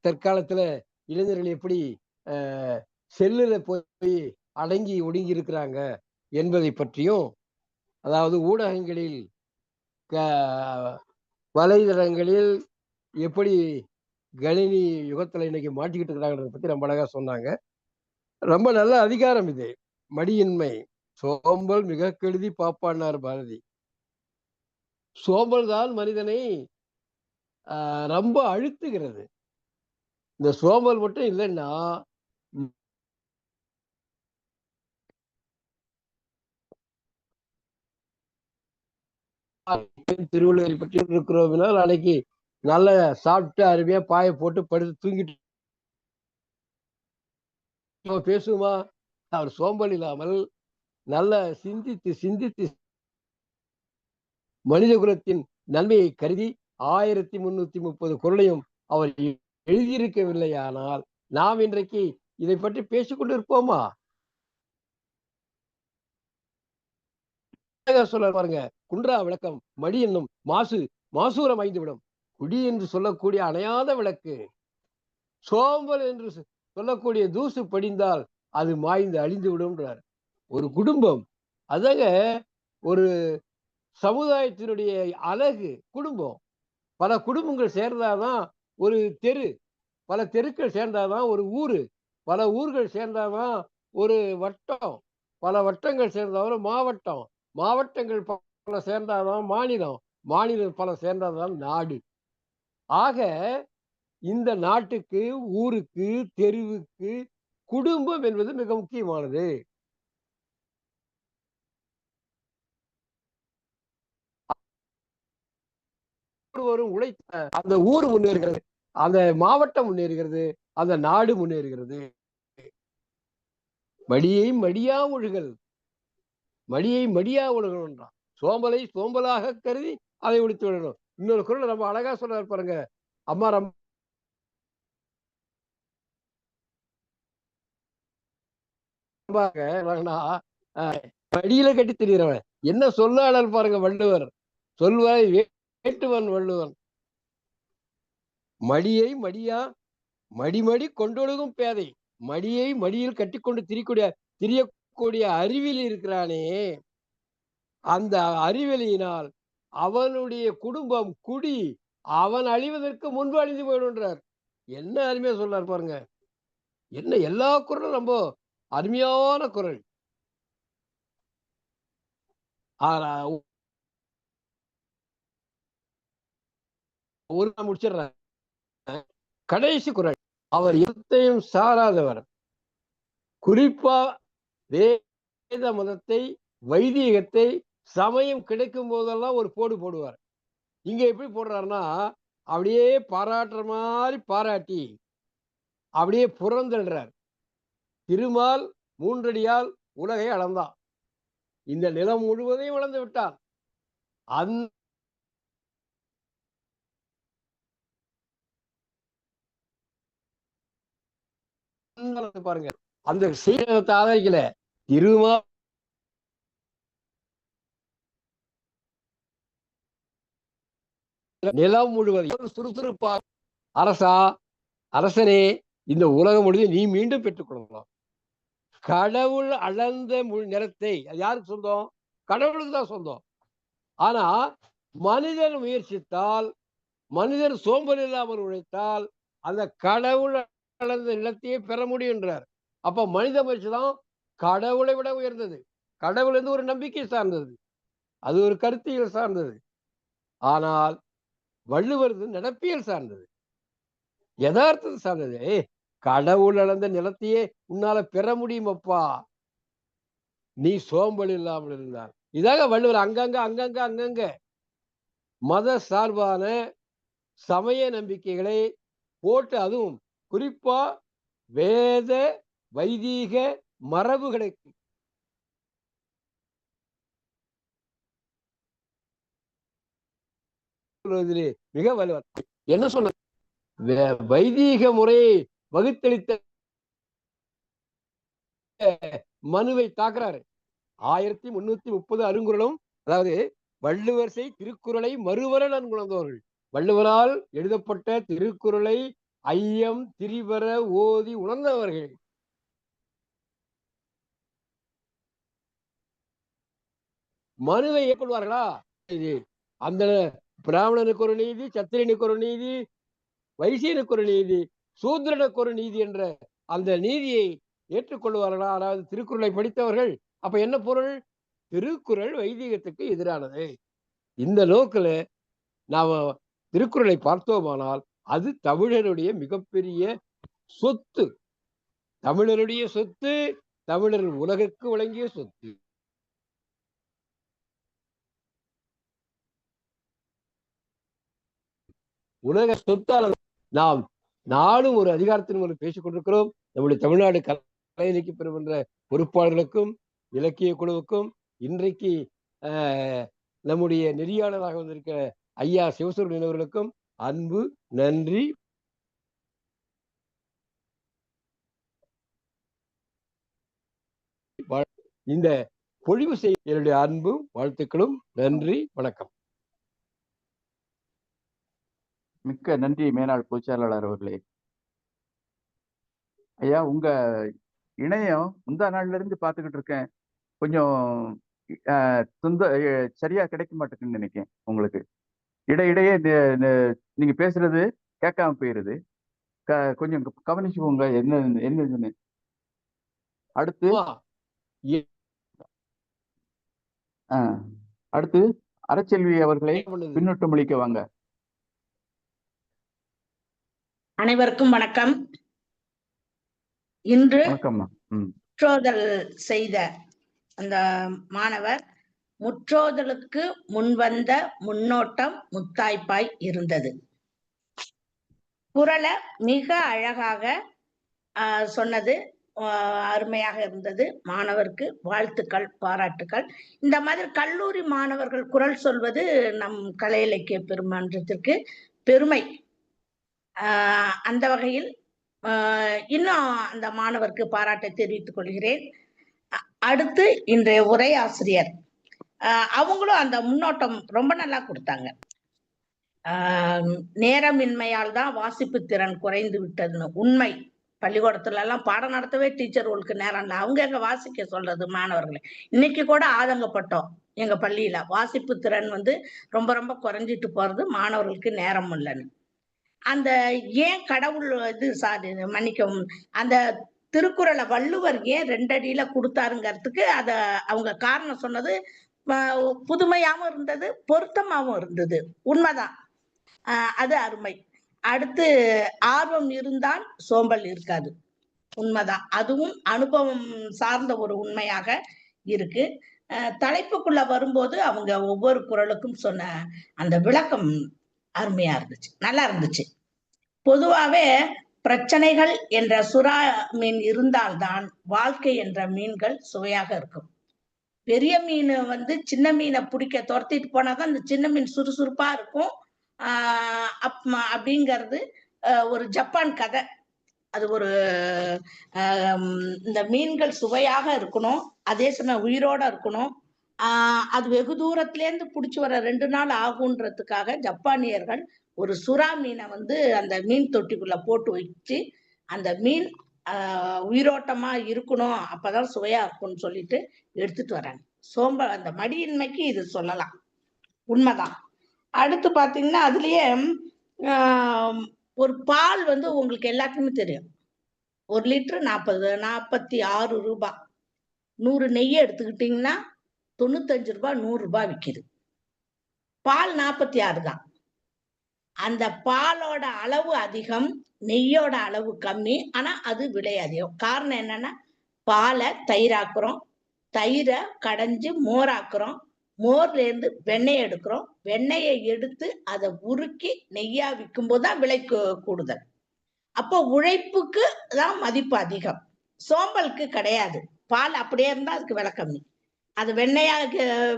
Speaker 5: தற்காலத்துல இளைஞர்கள் எப்படி செல்லுல போய் அடங்கி ஒடுங்கி இருக்கிறாங்க என்பதை பற்றியும், அதாவது ஊடகங்களில் வலைதளங்களில் எப்படி கணினி யுகத்துல இன்னைக்கு மாட்டிக்கிட்டு இருக்கிறாங்கிறத பத்தி ரொம்ப அழகா சொன்னாங்க. ரொம்ப நல்ல அதிகாரம் இது. மடியின்மை சோம்பல் மிக கெடுதி பாப்பான்னார் பாரதி. சோம்பல் தான் மனிதனை ரொம்ப அழுத்துகிறது. இந்த சோம்பல் மட்டும் இல்லைன்னா திருவள்ளுவரை பற்றி இருக்கிறோம்னா நாளைக்கு நல்ல சாப்பிட்டு அருமையா பாய போட்டு படுத்து தூங்கிட்டு பேசுமா? அவர் சோம்பல் இல்லாமல் நல்ல சிந்தித்து சிந்தித்து மனித குலத்தின் நன்மையை கருதி 1330 குறளையும் அவர் எழுதியிருக்கவில்லையானால் நாம் இன்றைக்கு இதை பற்றி பேசிக்கொண்டு இருப்போமா? சொல்ல பாருங்க, குன்றா விளக்கம் மடி என்னும் மாசூரம் ஐந்துவிடும். குடி என்று சொல்லக்கூடிய அணையாத விளக்கு, சோம்பல் என்று சொல்லக்கூடிய தூசு படிந்தால் அது மாய்ந்து அழிந்து விடும்ன்றார். ஒரு குடும்பம் அதாங்க ஒரு சமுதாயத்தினுடைய அழகு. குடும்பம், பல குடும்பங்கள் சேர்ந்தாதான் ஒரு தெரு, பல தெருக்கள் சேர்ந்தாதான் ஒரு ஊரு, பல ஊர்கள் சேர்ந்தாதான் ஒரு வட்டம், பல வட்டங்கள் சேர்ந்தாதான் மாவட்டம், மாவட்டங்கள் பல சேர்ந்தாதான் மாநிலம், மாநிலம் பல சேர்ந்தாதான் நாடு. ஆக இந்த நாட்டுக்கு, ஊருக்கு, தெருவுக்கு குடும்பம் என்பது மிக முக்கியமானது. ஒருவரும் உழைத்த அந்த ஊர் முன்னேறுகிறது, அந்த மாவட்டம் முன்னேறுகிறது, அந்த நாடு முன்னேறுகிறது. மடியை மடியா ஒழுகல், மடியை மடியா ஒழுகணும்ன்றான். சோம்பலை சோம்பலாக கருதி அதை ஒழித்து விடணும். இன்னொரு குறள் ரொம்ப அழகா சொல்றாரு பாருங்க. அம்மா ரொம்ப மடியில கட்டி திரிகிறவன் என்ன சொல்லாளர் பாருங்க வள்ளுவர். சொல்வாய் வேட்டுவன் வள்ளுவன். மடியை மடியா மடிமடி கொண்டொழுகும் பேதை, மடியை மடியில் கட்டிக்கொண்டு திரியக்கூடிய அறிவில் இருக்கிறானே, அந்த அறிவெளியினால் அவனுடைய குடும்பம் குடி அவன் அழிவதற்கு முன்பு அழிந்து போயிடுன்றார். என்ன அருமையா சொல்றார் பாருங்க. என்ன எல்லா குரலும் ரொம்ப அருமையான குரல். ஒரு நான் முடிச்சிடுறேன். கடைசி குரல். அவர் எதையும் சாராதவர். குறிப்பா வேத மதத்தை, வைதீகத்தை, சமயம் கிடைக்கும் போதெல்லாம் ஒரு போடு போடுவார். இங்க எப்படி போடுறாருன்னா, அப்படியே பாராட்டுற மாதிரி பாராட்டி அப்படியே புறந்தள்ளுறார். திருமால் 3 அடியால் உலகை அளந்தான், இந்த நிலம் முழுவதையும் வளர்ந்து விட்டான். அந்த பாருங்க, அந்த சீனத்தை ஆதரிக்கல. திருமால் நிலம் முழுவதையும் சுறுசுறுப்பா, அரசனே இந்த உலகம் முழுவதும் நீ மீண்டும் பெற்றுக் கொள்ளலாம். கடவுள் அளந்த நிலத்தை, அது யாருக்கு சொந்தம்? கடவுளுக்கு தான் சொந்தம். ஆனா மனிதன் முயற்சித்தால், மனிதன் சோம்பல் இல்லாமல் உழைத்தால் அந்த கடவுள் அளந்த நிலத்தையே பெற முடியுன்றார். அப்ப மனித முயற்சி தான் கடவுளை விட உயர்ந்தது. கடவுள் வந்து ஒரு நம்பிக்கை சார்ந்தது, அது ஒரு கருத்தியல் சார்ந்தது. ஆனால் வள்ளுவர் நடப்பியல் சார்ந்தது, யதார்த்தத்தை சார்ந்தது. கடவுள் அளந்த நிலத்தையே உன்னால பெற முடியுமப்பா, நீ சோம்பல் இல்லாமல் இருந்தார். இதாக வள்ளுவர் அங்கங்க மத சார்பான சமய நம்பிக்கைகளை போட்டு, அதுவும் குறிப்பா வேத வைதீக மரபுகளை மிக வலுவர். என்ன சொன்ன? வைதீக முறையை வகுத்தளித்த மனுவை தாக்குறாரு. 1330 அருங்குறளும், அதாவது வள்ளுவர் செய் திருக்குறளை மறுவர நன்குணர்ந்தவர்கள். வள்ளுவரால் எழுதப்பட்ட திருக்குறளை ஐயம் திரிவர ஓதி உணர்ந்தவர்கள். மனுவை ஏற்கொள்வார்களா? அந்த பிராமணனுக்கு ஒரு நீதி, சத்திரியனுக்கு ஒரு நீதி, வைசியனுக்கு ஒரு நீதி, சூத்திரனுக்கு ஒரு நீதி என்ற அந்த நீதியை ஏற்றுக்கொள்வார்களா? அதாவது திருக்குறளை படித்தவர்கள். அப்ப என்ன பொருள்? திருக்குறள் வைதிகத்துக்கு எதிரானது. இந்த நோக்கில நாம திருக்குறளை பார்த்தோமானால் அது தமிழருடைய மிகப்பெரிய சொத்து. தமிழருடைய சொத்து, தமிழர் உலகிற்கு வழங்கிய சொத்து. உலக சொத்தால் நாம் நாடும் ஒரு அதிகாரத்தின் மூலம் பேசிக் கொண்டிருக்கிறோம். நம்முடைய தமிழ்நாடு கலை இலக்கிய பெறுகின்ற பொறுப்பாளர்களுக்கும் இலக்கிய குழுவுக்கும் இன்றைக்கு நம்முடைய நெறியாளராக வந்திருக்கிற ஐயா சிவசுப்ரமணியன் அவர்களுக்கும் அன்பு நன்றி. இந்த பொழிவு செய்ய என்னுடைய அன்பும் வாழ்த்துக்களும். நன்றி, வணக்கம்.
Speaker 1: மிக்க நன்றி மேனாள் பொதுச்செயலாளர் அவர்களே. ஐயா, உங்க இணையம் முந்தா நாள்ல இருந்து பார்த்துக்கிட்டு இருக்கேன். கொஞ்சம் சரியா கிடைக்க மாட்டேங்குன்னு நினைக்கிறேன். உங்களுக்கு இடையிடையே நீங்க பேசுறது கேட்காம போயிருது. கொஞ்சம் கவனிச்சுக்கோங்க என்னன்னு. அடுத்து அறச்செல்வி அவர்களை பின்னொட்டு மொழிக்க வாங்க.
Speaker 6: அனைவருக்கும் வணக்கம். இன்று முற்றோதல் செய்த அந்த மாணவர் முற்றோதலுக்கு முன்வந்த முன்னோட்டம் முத்தாய்ப்பாய் இருந்தது. குறளை மிக அழகாக சொன்னது, அருமையாக இருந்தது. மாணவருக்கு வாழ்த்துக்கள், பாராட்டுக்கள். இந்த மாதிரி கல்லூரி மாணவர்கள் குறள் சொல்வது நம் கலை இலக்கிய பெருமன்றத்திற்கு பெருமை. அந்த வகையில் இன்னும் அந்த மாணவருக்கு பாராட்டை தெரிவித்துக் கொள்கிறேன். அடுத்து இன்றைய உரையாசிரியர் அவங்களும் அந்த முன்னோட்டம் ரொம்ப நல்லா கொடுத்தாங்க. நேரமின்மையால் தான் வாசிப்பு திறன் குறைந்து விட்டதுன்னு உண்மை. பள்ளிக்கூடத்துல எல்லாம் பாடம் நடத்தவே டீச்சர்களுக்கு நேரம் இல்லை. அவங்க எங்க வாசிக்க சொல்றது மாணவர்களை. இன்னைக்கு கூட ஆதங்கப்பட்டோம். எங்க பள்ளியில வாசிப்பு திறன் ரொம்ப ரொம்ப குறைஞ்சிட்டு போறது, மாணவர்களுக்கு நேரம் இல்லைன்னு. அந்த ஏன் கடவுள் மன்னிக்கவும், அந்த திருக்குறளை வள்ளுவர் ஏன் 2 அடியில கொடுத்தாருங்கிறதுக்கு அத அவங்க காரணம் சொன்னது புதுமையாவும் இருந்தது, பொருத்தமாவும் இருந்தது. உண்மைதான், அது அருமை. அடுத்து ஆர்வம் இருந்தால் சோம்பல் இருக்காது. உண்மைதான், அதுவும் அனுபவம் சார்ந்த ஒரு உண்மையாக இருக்கு. தலைப்புக்குள்ள வரும்போது அவங்க ஒவ்வொரு குறளுக்கும் சொன்ன அந்த விளக்கம் அருமையா இருந்துச்சு, நல்லா இருந்துச்சு. பொதுவாவே பிரச்சனைகள் என்ற சுறா மீன் இருந்தால்தான் வாழ்க்கை என்ற மீன்கள் சுவையாக இருக்கும். பெரிய மீன் சின்ன மீனை பிடிக்க துரத்திட்டு போனாதான் அந்த சின்ன மீன் சுறுசுறுப்பா இருக்கும். அப்படிங்கிறது ஒரு ஜப்பான் கதை. அது ஒரு இந்த மீன்கள் சுவையாக இருக்கணும், அதே சமயம் உயிரோட இருக்கணும். அது வெகு தூரத்துல இருந்து பிடிச்சி வர 2 நாள் ஆகுன்றதுக்காக ஜப்பானியர்கள் ஒரு சுறா மீனை அந்த மீன் தொட்டிக்குள்ள போட்டு வச்சு அந்த மீன் உயிரோட்டமா இருக்கணும், அப்பதான் சுவையா இருக்கும்னு சொல்லிட்டு எடுத்துட்டு வராங்க. சோம்பல் அந்த மடியின்மைக்கு இது சொல்லலாம், உண்மைதான். அடுத்து பாத்தீங்கன்னா அதுலயே ஒரு பால் உங்களுக்கு எல்லாத்துக்குமே தெரியும். 1 லிட்டர் 46 ரூபாய். 100 நெய்யை எடுத்துக்கிட்டீங்கன்னா 95 ரூபாய் 100 ரூபாய் விற்கிது. பால் 46 தான். அந்த பாலோட அளவு அதிகம், நெய்யோட அளவு கம்மி, ஆனா அது விலை அதிகம். காரணம் என்னன்னா, பாலை தயிராக்குறோம், தயிரை கடைஞ்சு மோராக்குறோம், மோர்ல இருந்து வெண்ணெய் எடுக்கிறோம், வெண்ணெயை எடுத்து அதை உருக்கி நெய்யா விற்கும் போதுதான் விலை கூடுதல். அப்போ உழைப்புக்கு தான் மதிப்பு அதிகம், சோம்பலுக்கு கிடையாது. பால் அப்படியே இருந்தா அதுக்கு விலை கம்மி. அது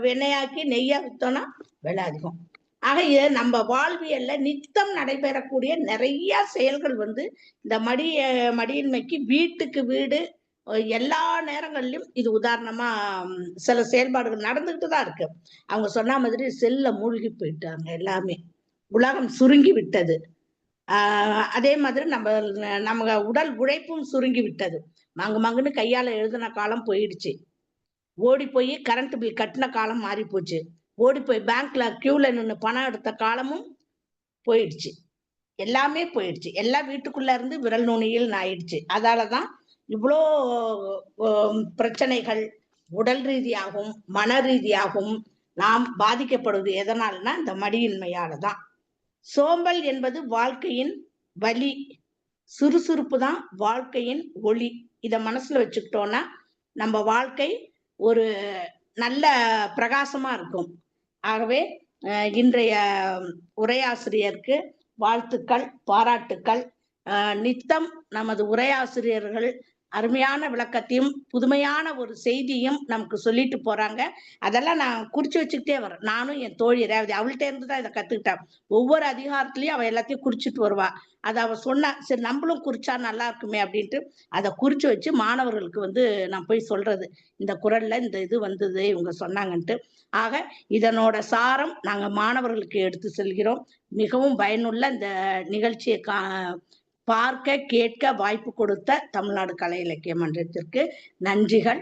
Speaker 6: வெண்ணெயாக்கி நெய்யா வித்தோம்னா விலை அதிகம். ஆக நம்ம வாழ்வியல்ல நித்தம் நடைபெறக்கூடிய நிறைய செயல்கள் இந்த மடியின்மைக்கு வீட்டுக்கு வீடு எல்லா நேரங்களிலும் இது உதாரணமா சில செயல்பாடுகள் நடந்துகிட்டு தான் இருக்கு. அவங்க சொன்ன மாதிரி செல்ல மூழ்கி போயிட்டாங்க, எல்லாமே உலகம் சுருங்கி விட்டது. அதே மாதிரி நம்ம உடல் உழைப்பும் சுருங்கி விட்டது. மங்குன்னு கையால எழுதின காலம் போயிடுச்சு, ஓடி போய் கரண்ட் பில் கட்டின காலம் மாறி போச்சு. ஓடி போய் பேங்க்ல கியூல நின்று பணம் எடுத்த காலமும் போயிடுச்சு. எல்லாமே போயிடுச்சு. எல்லாம் வீட்டுக்குள்ள இருந்து விரல் நுனியில் ஆயிடுச்சு. அதாலதான் இவ்வளோ பிரச்சனைகள் உடல் ரீதியாகவும் மன ரீதியாகவும் நாம் பாதிக்கப்படுவது எதனால்னா இந்த மடியின்மையாலதான். சோம்பல் என்பது வாழ்க்கையின் வலி, சுறுசுறுப்பு தான் வாழ்க்கையின் ஒளி. இத மனசுல வச்சுக்கிட்டோம்னா நம்ம வாழ்க்கை ஒரு நல்ல பிரகாசமா இருக்கும். ஆகவே இன்றைய உரையாசிரியருக்கு வாழ்த்துக்கள், பாராட்டுக்கள். நித்தம் நமது உரையாசிரியர்கள் அருமையான விளக்கத்தையும் புதுமையான ஒரு செய்தியும் நமக்கு சொல்லிட்டு போறாங்க. அதெல்லாம் நான் குறிச்சு வச்சுக்கிட்டே வரேன். நானும் என் தோழி ரேவதி அவள்கிட்ட இருந்து தான் இதை கத்துக்கிட்டேன். ஒவ்வொரு அதிகாரத்திலயும் அவ எல்லாத்தையும் குறிச்சிட்டு வருவா. அதை அவ சொன்னா சரி நம்மளும் குறிச்சா நல்லா இருக்குமே அப்படின்ட்டு அதை குறிச்சு வச்சு மாணவர்களுக்கு நான் போய் சொல்றது, இந்த குறள்ல இந்த இது வந்தது இவங்க சொன்னாங்கன்ட்டு. ஆக இதனோட சாரம் நாங்க மாணவர்களுக்கு எடுத்து செல்கிறோம். மிகவும் பயனுள்ள இந்த நிகழ்ச்சியை பார்க்க கேட்க வாய்ப்பு கொடுத்த தமிழ்நாடு கலை இலக்கிய மன்றத்திற்கு நன்றிகள்.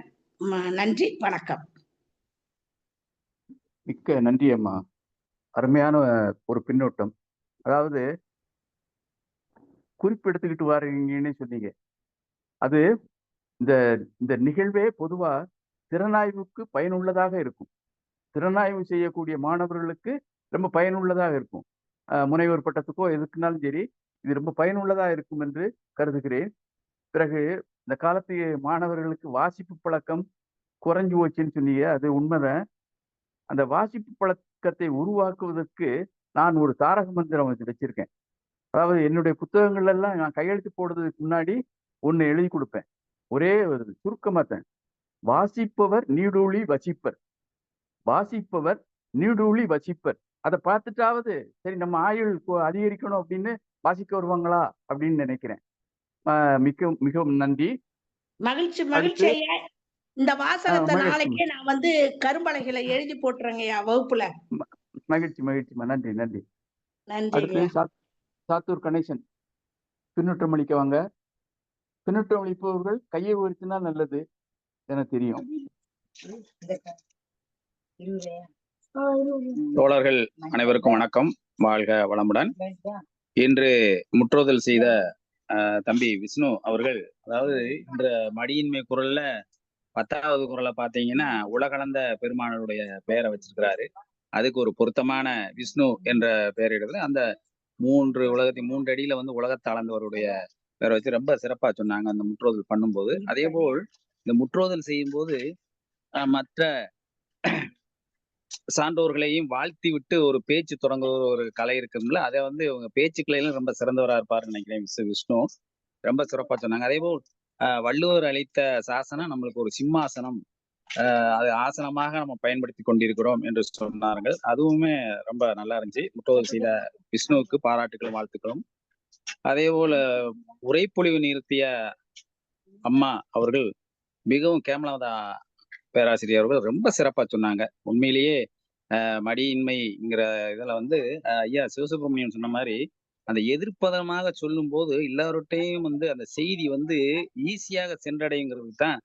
Speaker 6: நன்றி, வணக்கம்.
Speaker 1: மிக்க நன்றி அம்மா. அருமையான ஒரு பின்னோட்டம். அதாவது குறிப்பு எடுத்துக்கிட்டு வாரீங்கன்னு சொன்னீங்க. அது இந்த இந்த நிகழ்வே பொதுவா திறனாய்வுக்கு பயனுள்ளதாக இருக்கும். திறனாய்வு செய்யக்கூடிய மாணவர்களுக்கு ரொம்ப பயனுள்ளதாக இருக்கும். முனைவர் பட்டத்துக்கோ எதுக்குனாலும் சரி இது ரொம்ப பயனுள்ளதா இருக்கும் என்று கருதுகிறேன். பிறகு இந்த காலத்து மாணவர்களுக்கு வாசிப்பு பழக்கம் குறைஞ்சு போச்சுன்னு சொன்னீங்க. அது உண்மைதான். அந்த வாசிப்பு பழக்கத்தை உருவாக்குவதற்கு நான் ஒரு தாரக மந்திரம் வச்சிருக்கேன். அதாவது என்னுடைய புத்தகங்கள் எல்லாம் நான் கையெழுத்து போடுறதுக்கு முன்னாடி ஒண்ணு எழுதி கொடுப்பேன். ஒரே சுருக்கமாத்தேன். வாசிப்பவர் நீடூழி வசிப்பர், வாசிப்பவர் நீடூழி வசிப்பர். அதை பார்த்துட்டாவது சரி நம்ம ஆயுள் அதிகரிக்கணும் அப்படின்னு வாசிக்க வருவாங்களா அப்படின்னு நினைக்கிறேன். மிகவும் நன்றி.
Speaker 6: மகிழ்ச்சி மகிழ்ச்சி ஐயா. இந்த வாசகத்தை நாளைக்கே நான் கரும்பலகையில எழுதி போட்டுறேங்கய்யா வகுப்புல.
Speaker 1: மகிழ்ச்சி மகிழ்ச்சிமா. நன்றி நன்றி.
Speaker 6: நன்றி.
Speaker 1: சாத்தூர் கணேசன் பின்னூட்டம் அளிக்க வாங்க. பின்னூட்டம் அளிப்பவர்கள் கையை உயர்த்தினா நல்லது என தெரியும்.
Speaker 7: தோழர்கள் அனைவருக்கும் வணக்கம். வாழ்க வளமுடன். இன்று முற்றோதல் செய்த தம்பி விஷ்ணு அவர்கள், அதாவது இந்த மடியின்மை குரல்ல 10வது குரலை பார்த்தீங்கன்னா உலகளந்த பெருமானருடைய பெயரை வச்சிருக்கிறாரு. அதுக்கு ஒரு பொருத்தமான விஷ்ணு என்ற பெயர் எடுத்து அந்த 3 அடியில உலகத்தை அளந்தவருடைய பெயரை வச்சு ரொம்ப சிறப்பா சொன்னாங்க அந்த முற்றோதல் பண்ணும்போது. அதே போல் இந்த முற்றோதல் செய்யும் போது மற்ற சான்றோர்களையும் வாழ்த்தி விட்டு ஒரு பேச்சு தொடங்குற ஒரு கலை இருக்குங்களா, அதை இவங்க பேச்சுக்கலையிலும் ரொம்ப சிறந்தவரா இருப்பாருன்னு நினைக்கிறேன். விஷ்ணு ரொம்ப சிறப்பா சொன்னாங்க. அதே போல் வள்ளுவர் அளித்த சாசனம் நம்மளுக்கு ஒரு சிம்மாசனம், அது ஆசனமாக நம்ம பயன்படுத்தி கொண்டிருக்கிறோம் என்று சொன்னார்கள். அதுவுமே ரொம்ப நல்லா இருந்துச்சு. முற்றோதல் செய்த விஷ்ணுவுக்கு பாராட்டுகளும் வாழ்த்துக்களும். அதே போல உரைப்பொழிவு நிறுத்திய அம்மா அவர்கள் மிகவும் கேமலதா பேராசிரியர் அவர்கள் ரொம்ப சிறப்பா சொன்னாங்க. உண்மையிலேயே மடியின்மைங்கிற இதுல ஐயா சிவசுப்ரமணியன் சொன்ன மாதிரி அந்த எதிர்ப்பதமாக சொல்லும் போது எல்லார்ட்டையும் அந்த செய்தி ஈஸியாக சென்றடைங்கிறது தான்.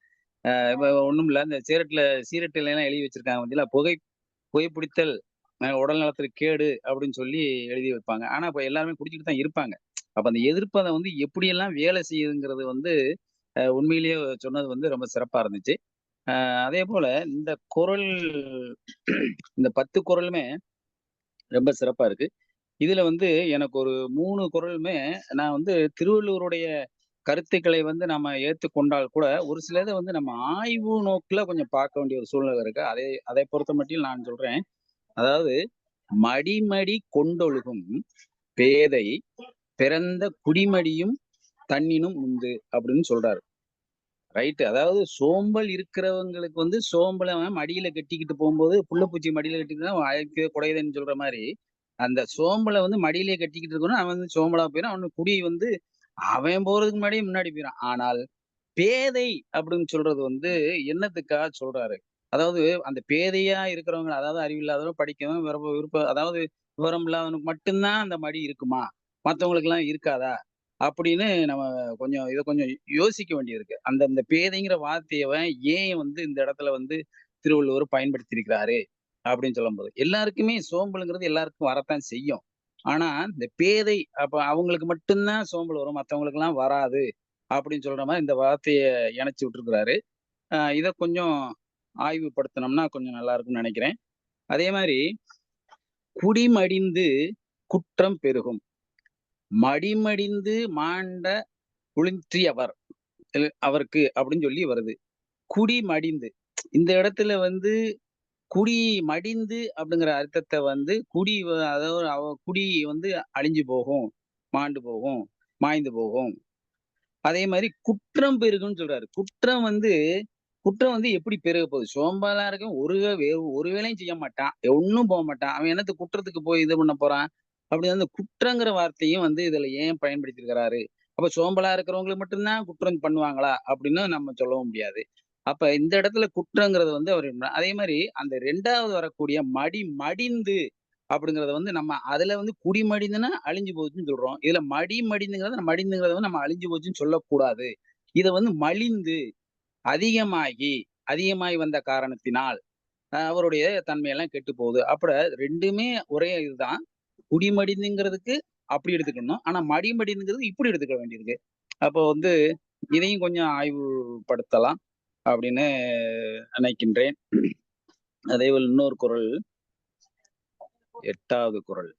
Speaker 7: ஒண்ணும் இல்ல, இந்த சீரட்டுல எல்லாம் எழுதி வச்சிருக்காங்க. புகைப்பிடித்தல் உடல் நலத்திற்கு கேடு அப்படின்னு சொல்லி எழுதி வைப்பாங்க. ஆனா இப்ப எல்லாருமே குடிச்சிட்டு தான் இருப்பாங்க. அப்ப அந்த எதிர்ப்பதை எப்படியெல்லாம் வேலை செய்யுதுங்கிறது உண்மையிலேயே சொன்னது ரொம்ப சிறப்பா இருந்துச்சு. அதே போல இந்த குறள், இந்த 10 குறளுமே ரொம்ப சிறப்பா இருக்கு. இதுல எனக்கு ஒரு 3 குறளுமே நான் திருவள்ளுவருடைய கருத்துக்களை நாம ஏற்றுக்கொண்டால் கூட ஒரு சிலதை நம்ம ஆய்வு நோக்குல கொஞ்சம் பார்க்க வேண்டிய ஒரு சூழ்நிலை இருக்கு. அதை பொறுத்த மட்டும் நான் சொல்றேன். அதாவது மடிமடி கொண்டொழுகும் பேதை பிறந்த குடிமடியும் தன்னினும் உண்டு அப்படின்னு சொல்றாரு. ரைட்டு. அதாவது சோம்பல் இருக்கிறவங்களுக்கு சோம்பலை மடியில கட்டிக்கிட்டு போகும்போது புள்ளப்பூச்சி மடியில கட்டிக்கிட்டு குடையுதுன்னு சொல்ற மாதிரி அந்த சோம்பலை மடியிலேயே கட்டிக்கிட்டு இருக்கணும். அவன் சோம்பலா போயிடும். அவனுக்கு குடி அவன் போறதுக்கு முன்னாடி போயிடும். ஆனால் பேதை அப்படின்னு சொல்றது என்னத்துக்காக சொல்றாரு? அதாவது அந்த பேதையா இருக்கிறவங்க, அதாவது அறிவில்லாதவங்க, படிக்கவும் விருப்பம், அதாவது விவரம் இல்லாதவனுக்கு மட்டும்தான் அந்த மடி இருக்குமா, மற்றவங்களுக்கு எல்லாம் இருக்காதா அப்படின்னு நம்ம இதை கொஞ்சம் யோசிக்க வேண்டியிருக்கு. அந்த பேதைங்கிற வார்த்தையவன் ஏன் இந்த இடத்துல திருவள்ளுவர் பயன்படுத்தி இருக்கிறாரு அப்படின்னு சொல்லும்போது எல்லாருக்குமே சோம்பலுங்கிறது எல்லாருக்கும் வரத்தான் செய்யும். ஆனா இந்த பேதை அப்ப அவங்களுக்கு மட்டும்தான் சோம்பல் வரும், மத்தவங்களுக்கு எல்லாம் வராது அப்படின்னு சொல்ற மாதிரி இந்த வார்த்தைய இணைச்சு விட்டுருக்கிறாரு. இத கொஞ்சம் ஆய்வுபடுத்தினோம்னா கொஞ்சம் நல்லா இருக்கும்னு நினைக்கிறேன். அதே மாதிரி குடிமடிந்து குற்றம் பெருகும், மடிமடிந்து மாண்ட குளின்றியவர் அவருக்கு அப்படின்னு சொல்லி வருது. குடிமடிந்து இந்த இடத்துல வந்து குடி மடிந்து அப்படிங்கிற அர்த்தத்தை வந்து அதாவது குடி வந்து அழிஞ்சு போகும், மாண்டு போகும், மாய்ந்து போகும். அதே மாதிரி குற்றம் பெருகும்னு சொல்றாரு. குற்றம் வந்து எப்படி பெருக போகுது? சோம்பலா இருக்கும், ஒரு வேலையும் செய்ய மாட்டான், ஒண்ணும் போக மாட்டான், அவன் என்னத்த குற்றத்துக்கு போய் இது பண்ண போறான்? அப்படி அந்த குற்றங்கிற வார்த்தையும் வந்து இதுல ஏன் பயன்படுத்தியிருக்கிறாரு? அப்ப சோம்பலா இருக்கிறவங்களுக்கு மட்டும்தான் குற்றம் பண்ணுவாங்களா அப்படின்னு நம்ம சொல்லவும் முடியாது. அப்ப இந்த இடத்துல குற்றங்கிறது வந்து அதே மாதிரி அந்த 2வது வரக்கூடிய மடிந்து அப்படிங்கிறத வந்து நம்ம அதுல வந்து குடிமடிந்துன்னா அழிஞ்சு போச்சுன்னு சொல்றோம். இதுல மடிந்துங்கிறத வந்து நம்ம அழிஞ்சு போச்சுன்னு சொல்லக்கூடாது. இத வந்து மலிந்து அதிகமாகி வந்த காரணத்தினால் அவருடைய தன்மையெல்லாம் கெட்டு போகுது. அப்ப 2மே ஒரே இதுதான். குடிமடிந்துங்கிறதுக்கு அப்படி எடுத்துக்கணும். ஆனா மடிமடிந்துங்கிறது இப்படி எடுத்துக்க வேண்டியிருக்கு. அப்போ வந்து இதையும் கொஞ்சம் ஆய்வுபடுத்தலாம் அப்படின்னு நினைக்கின்றேன். அதேபோல் இன்னொரு குறள், 8வது குறள்.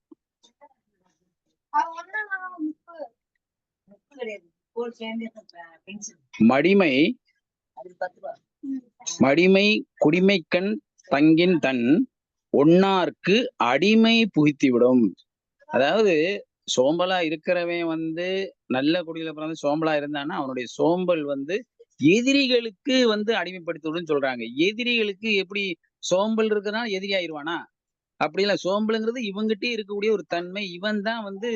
Speaker 7: மடிமை குடிமைக்கண் தங்கின் தன் ஒன்னார்க்கு அடிமை புகுத்திவிடும். அதாவது சோம்பலா இருக்கிறவன் வந்து நல்ல குடியில பிறந்து சோம்பலா இருந்தான்னா அவனுடைய சோம்பல் வந்து எதிரிகளுக்கு வந்து அடிமைப்படுத்திவிடுன்னு சொல்றாங்க. எதிரிகளுக்கு எப்படி சோம்பல் இருக்கிறனால எதிரி ஆயிடுவானா? அப்படி இல்ல. சோம்பலுங்கிறது இவங்கிட்டே இருக்கக்கூடிய ஒரு தன்மை. இவன் தான் வந்து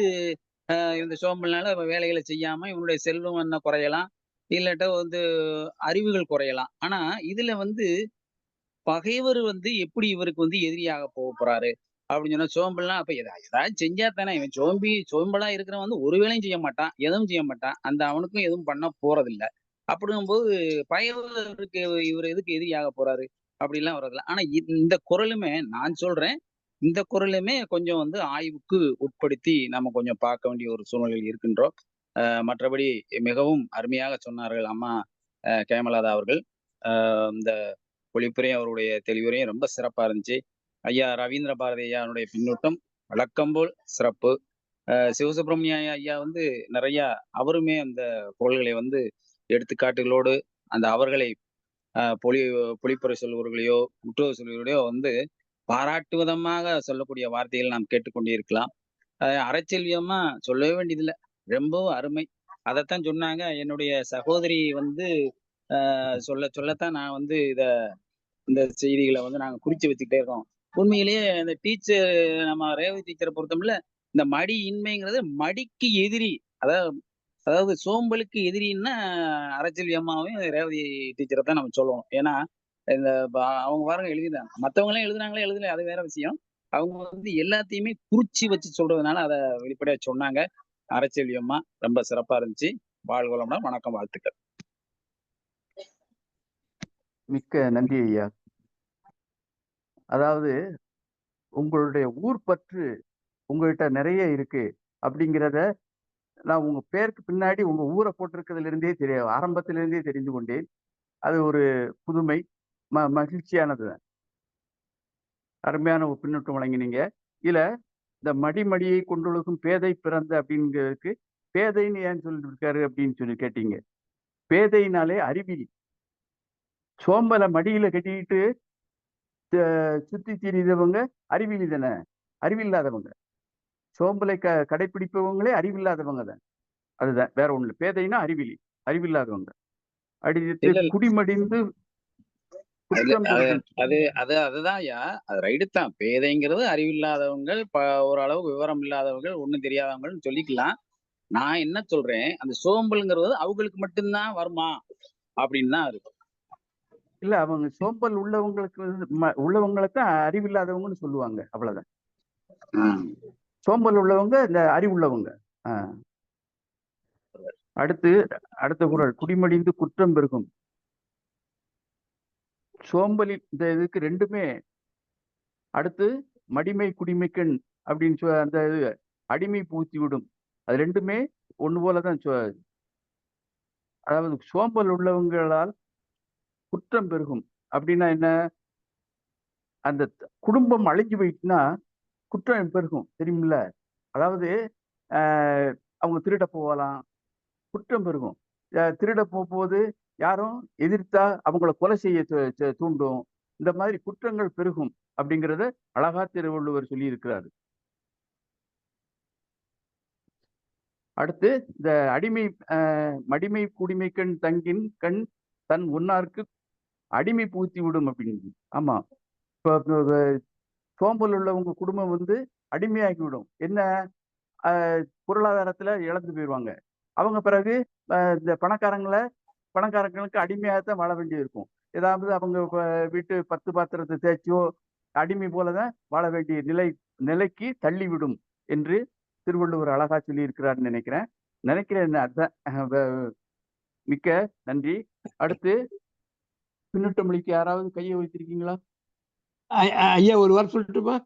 Speaker 7: இந்த சோம்பல்னால வேலைகளை செய்யாம இவனுடைய செல்வம் என்ன குறையலாம், இல்லாட்ட வந்து அறிவுகள் குறையலாம். ஆனா இதுல வந்து பகைவர் வந்து எப்படி இவருக்கு வந்து எதிரியாக போறாரு அப்படின்னு சொன்னா, சோம்பல்னா அப்ப ஏதாவது செஞ்சா தானே. இவன் சோம்பலா இருக்கிறவன் வந்து ஒரு வேலையும் செய்ய மாட்டான், எதுவும் செய்ய மாட்டான், அந்த அவனுக்கும் எதுவும் பண்ண போறதில்ல. அப்படிங்கும்போது பகைவருக்கு இவர் எதுக்கு எதிரியாக போறாரு அப்படிலாம் வர்றதில்ல. ஆனா இந்த குறளுமே நான் சொல்றேன், இந்த குறளுமே கொஞ்சம் வந்து ஆய்வுக்கு உட்படுத்தி நம்ம கொஞ்சம் பார்க்க வேண்டிய ஒரு சூழ்நிலையில் இருக்கின்றோம். மற்றபடி மிகவும் அருமையாக சொன்னார்கள் அம்மா கேமலாதா அவர்கள். இந்த பொழிப்புரையும் அவருடைய தெளிவுரையும் ரொம்ப சிறப்பா இருந்துச்சு. ஐயா ரவீந்திர பாரதி ஐயாவுடைய பின்னூட்டம் வழக்கம் போல் சிறப்பு. சிவசுப்பிரமணிய ஐயா வந்து நிறைய அவருமே அந்த குறள்களை வந்து எடுத்துக்காட்டுகளோடு அந்த அவர்களை பொழிப்புரை சொல்பவர்களையோ முற்றுகை சொல்பவர்களையோ வந்து பாராட்டு விதமாக சொல்லக்கூடிய வார்த்தைகள் நாம் கேட்டுக்கொண்டே இருக்கலாம். அறச்செல்வியமா சொல்லவே வேண்டியதில்லை, ரொம்பவும் அருமை. அதைத்தான் சொன்னாங்க. என்னுடைய சகோதரி வந்து சொல்லத்தான் நான் வந்து இந்த செய்திகளை வந்து நாங்க குறிச்சு வச்சுக்கிட்டே இருக்கோம். உண்மையிலேயே இந்த டீச்சர் நம்ம ரேவதி டீச்சரை பொறுத்தவரை இந்த மடி இன்மைங்கிறது மடிக்கு எதிரி. அதாவது சோம்பலுக்கு எதிரின்னா அறச்செல்வி அம்மாவையும் ரேவதி டீச்சரை தான் நம்ம சொல்லணும். ஏன்னா இந்த அவங்க பாருங்க எழுதினாங்க, மற்றவங்க எல்லாம் எழுதுனாங்களே எழுதல அது வேற விஷயம். அவங்க வந்து எல்லாத்தையுமே குறிச்சு வச்சு சொல்றதுனால அதை வெளிப்படையா சொன்னாங்க. அறச்செல்வி அம்மா ரொம்ப சிறப்பா இருந்துச்சு. வாழ்க வளமுடன். வணக்கம், வாழ்த்துக்கள்.
Speaker 1: மிக்க நன்றி ஐயா. அதாவது உங்களுடைய ஊர் பற்று உங்கள்கிட்ட நிறைய இருக்கு அப்படிங்கிறத நான் உங்க பேருக்கு பின்னாடி உங்க ஊரை போட்டிருக்கிறதுல இருந்தே ஆரம்பத்திலிருந்தே தெரிந்து கொண்டேன். அது ஒரு புதுமை, மகிழ்ச்சியானது. அருமையான ஒரு பின்னூட்டம் வழங்கினீங்க. இதுல இந்த மடியை கொண்டொழுகும் பேதை பிறந்த அப்படிங்கிறதுக்கு பேதைன்னு ஏன் சொல்லிருக்காரு அப்படின்னு சொல்லி கேட்டீங்க. பேதைனாலே அறிவிலி. சோம்பலை மடியில கட்டிக்கிட்டு சுத்தி திரிதவங்க அறிவிலி தானே, அறிவில்லாதவங்க. சோம்பலை கடைபிடிப்பவங்களே அறிவில்லாதவங்க தான். அதுதான், வேற ஒண்ணு. பேதைன்னா அறிவில்லாதவங்க. அடுத்து குடிமடிந்து
Speaker 7: அதுதான் ஐயா, அது ரைட்டு தான். பேதைங்கிறது அறிவில்லாதவங்க, ஓரளவுக்கு விவரம் இல்லாதவங்க, ஒண்ணும் தெரியாதவங்கன்னு சொல்லிக்கலாம். நான் என்ன சொல்றேன், அந்த சோம்பல்ங்கிறது அவங்களுக்கு மட்டும்தான் வருமா அப்படின்னு தான் இருக்கு.
Speaker 1: இல்ல, அவங்க சோம்பல் உள்ளவங்களை தான் அறிவில்லாதவங்கன்னு சொல்லுவாங்க, அவ்வளவுதான். சோம்பல் உள்ளவங்க இந்த அறிவுள்ளவங்க. அடுத்த குறள், குடிமடிந்து குற்றம் பெருகும். சோம்பலில் இந்த இதுக்கு ரெண்டுமே அடுத்து மடிமை குடிமைக்கண் அப்படின்னு அந்த இது அடிமை பூத்தி விடும். அது ரெண்டுமே ஒண்ணு போலதான். அதாவது சோம்பல் உள்ளவங்களால் குற்றம் பெருகும். அப்படின்னா என்ன? அந்த குடும்பம் அழிஞ்சு போயிட்டுன்னா குற்றம் பெருகும், தெரியுமில்ல? அதாவது அவங்க திருட போகலாம், குற்றம் பெருகும். திருட போகும்போது யாரும் எதிர்த்தா அவங்கள கொலை செய்ய தூண்டும். இந்த மாதிரி குற்றங்கள் பெருகும் அப்படிங்கிறத அழகா திருவள்ளுவர் சொல்லி இருக்கிறாரு. அடுத்து இந்த அடிமை மடிமை குடிமை கண் தங்கின் கண் தன் உன்னாருக்கு அடிமை பூத்தி விடும் அப்படின்னு. ஆமா, இப்போ சோம்பல் உள்ளவங்க குடும்பம் வந்து அடிமையாகி விடும். என்ன? பொருளாதாரத்துல இழந்து போயிடுவாங்க. அவங்க பிறகு இந்த பணக்காரங்களுக்கு அடிமையாகத்தான் வாழ வேண்டியது இருக்கும். ஏதாவது அவங்க வீட்டு 10 பாத்திரத்தை தேய்ச்சோ அடிமை போலதான் வாழ வேண்டிய நிலைக்கு தள்ளிவிடும் என்று திருவள்ளுவர் அழகா சொல்லி இருக்கிறார்னு நினைக்கிறேன். அதான். மிக்க நன்றி. அடுத்து பின்னூட்ட மொழிக்கு யாராவது கையை வைத்திருக்கீங்களா?
Speaker 5: ஐயா ஒரு வாரம் சொல்லட்டுமா?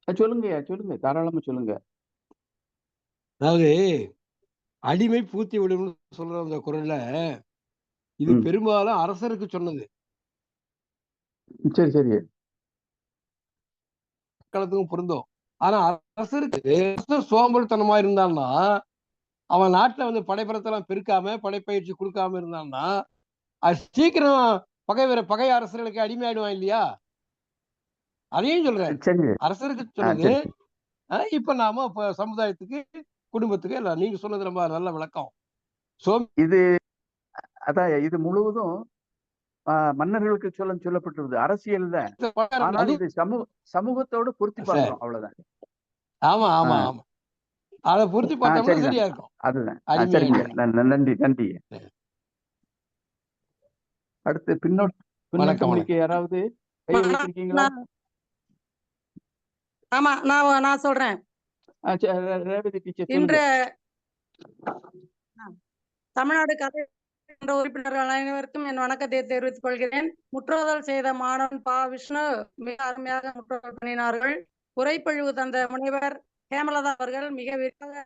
Speaker 1: சொல்லுங்க, தாராளமா சொல்லுங்க.
Speaker 5: அதாவது அடிமை பூத்தி விடும் சொல்ற அந்த குரல்ல இது பெரும்பாலும் அரசருக்கு சொன்னது.
Speaker 1: சரி.
Speaker 5: மக்களுக்கும் பொருந்தும். ஆனா அரசருக்கு சோம்பல்தனமா இருந்தான்னா, அவன் நாட்டுல வந்து படைப்படத்தெல்லாம் பெருக்காம படைப்பயிற்சி கொடுக்காம இருந்தான்னா அது சீக்கிரம் பகை அரசர்களுக்கு அடிமையாயிடுவான் இல்லையா? அதையும் சொல்றேன். அரசருக்கு சொன்னது. இப்ப நாம சமுதாயத்துக்கு, குடும்பத்துக்கு எல்லாம் நீங்க சொன்னது ரொம்ப நல்ல விளக்கம்.
Speaker 1: இது முழுவதும் மன்னர்களுக்கு சொல்லப்பட்டிருது, அரசியல் தான். ஆனால் இது சமூகத்தோடு பொருத்தி பார்க்கிறோம், அவ்வளவுதான்.
Speaker 5: ஆமா. அதை பொருத்தி பார்த்தோம்னா சரியா இருக்கும்.
Speaker 1: அதுதான். சரிங்க, நன்றி. அடுத்து பின்னோட்ட மொழிக்கு யாராவது கையை வச்சிருக்கீங்களா?
Speaker 8: ஆமா, நான் சொல்றேன்.
Speaker 1: ரேவதி டீச்சர்
Speaker 8: இன்று தமிழ்நாடு கதை என்ற உறுப்பினர்கள் அனைவருக்கும் என் வணக்கத்தை தெரிவித்துக் கொள்கிறேன். முற்றோதல் செய்த மாணவன் பா. விஷ்ணு மிக அருமையாக முற்றோதல் பண்ணினார்கள். உரைப்பொழிவு தந்த முனைவர் ஹேமலதா அவர்கள் மிக விரிவாக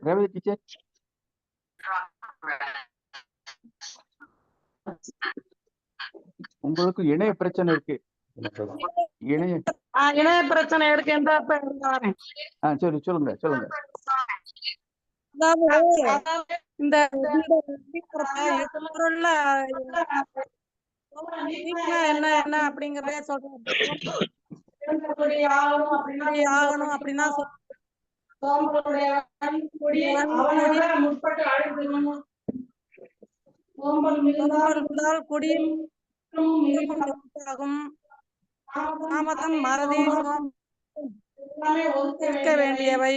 Speaker 1: ரேவதி டீச்சர் உங்களுக்கு இணைய பிரச்சனை இருக்கு.
Speaker 8: இணைய பிரச்சனை இருக்கு என்ற
Speaker 1: சொல்லுங்க.
Speaker 8: அதாவது இந்த என்ன அப்படிங்கறதே சொல்றேன். ஆகணும் அப்படின்னா குடியும் தாமதம் மறதி இருக்க வேண்டியவை.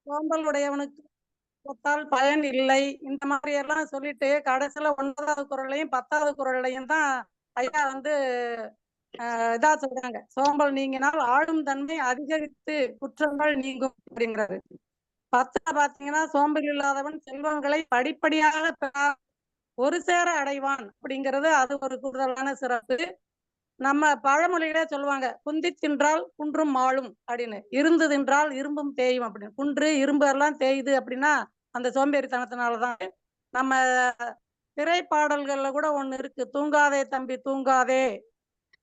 Speaker 8: சோம்பல் உடையவனுக்கு ஒத்தால் பயன் இல்லை. இந்த மாதிரி எல்லாம் சொல்லிட்டு கடைசியில 9வது குறளையும் 10வது குறளையும் தான் ஐயா வந்து இதா சொல்றாங்க. சோம்பல் நீங்கினால் ஆளும் தன்மை அதிகரித்து குற்றங்கள் நீங்கும் அப்படிங்கிறாரு. 10 பாத்தீங்கன்னா சோம்பல் இல்லாதவன் செல்வங்களை படிப்படியாக ஒரு சேர அடைவான் அப்படிங்கிறது அது ஒரு கூடுதலான சிறப்பு. நம்ம பழமொழிகளே சொல்லுவாங்க, குந்தி தின்றால் குன்றும் மாளும் அப்படின்னு, இருந்து தின்றால் இரும்பும் தேயும் அப்படின்னு. குன்று இரும்பு எல்லாம் தேயுது அப்படின்னா அந்த சோம்பேறித்தனத்தினாலதான். நம்ம திரைப்பாடல்கள்ல கூட ஒண்ணு இருக்கு, தூங்காதே தம்பி தூங்காதே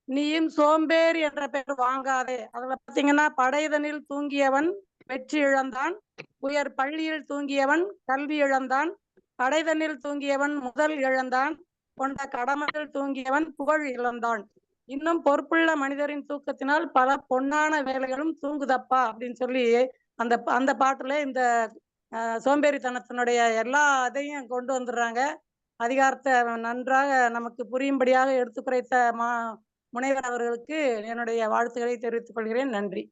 Speaker 8: நீயும் சோம்பேறி என்ற பெயர் வாங்காதே. அதுல பாத்தீங்கன்னா படைதனில் தூங்கியவன் வெற்றி இழந்தான், உயர் பள்ளியில் தூங்கியவன் கல்வி இழந்தான், படைதனில் தூங்கியவன் முதல் இழந்தான், கொண்ட கடமையில் தூங்கியவன் புகழ் இழந்தான், இன்னும் பொறுப்புள்ள மனிதரின் தூக்கத்தினால் பல பொன்னான வேலைகளும் தூங்குதப்பா அப்படின்னு சொல்லி அந்த பாட்டுல இந்த சோம்பேறித்தனத்தினுடைய எல்லா இதையும் கொண்டு வந்துடுறாங்க. அதிகாரத்தை நன்றாக நமக்கு புரியும்படியாக எடுத்துக்குறைத்த முனைவர் அவர்களுக்கு என்னுடைய வாழ்த்துக்களை தெரிவித்துக் கொள்கிறேன். நன்றி.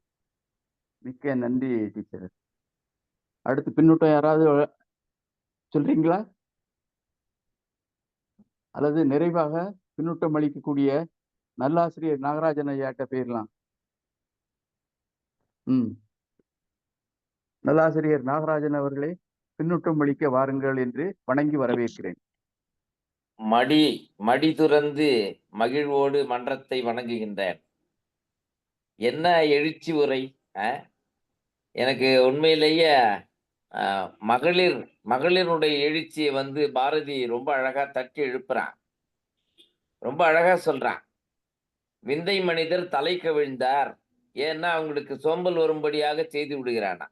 Speaker 1: மிக்க நன்றி டீச்சர். அடுத்து பின்னூட்டம் யாராவது சொல்றீங்களா? அல்லது நிறைவாக பின்னூட்டம் அளிக்கக்கூடிய நல்லாசிரியர் நாகராஜன் ஐயாட்ட போயிடலாம். நல்லாசிரியர் நாகராஜன் அவர்களே, பின்னூட்டம் அளிக்க வாருங்கள் என்று வணங்கி வரவேற்கிறேன்.
Speaker 9: மடி துறந்து மகிழ்வோடு மன்றத்தை வணங்குகின்றேன். என்ன எழுச்சி உரை! எனக்கு உண்மையிலேயே மகளிருடைய எழுச்சியை வந்து பாரதி ரொம்ப அழகா தட்டி எழுப்புறான். ரொம்ப அழகா சொல்றான். விந்தை மனிதர் தலை கவிழ்ந்தார். ஏன்னா அவங்களுக்கு சோம்பல் வரும்படியாக செய்து விடுகிறானா.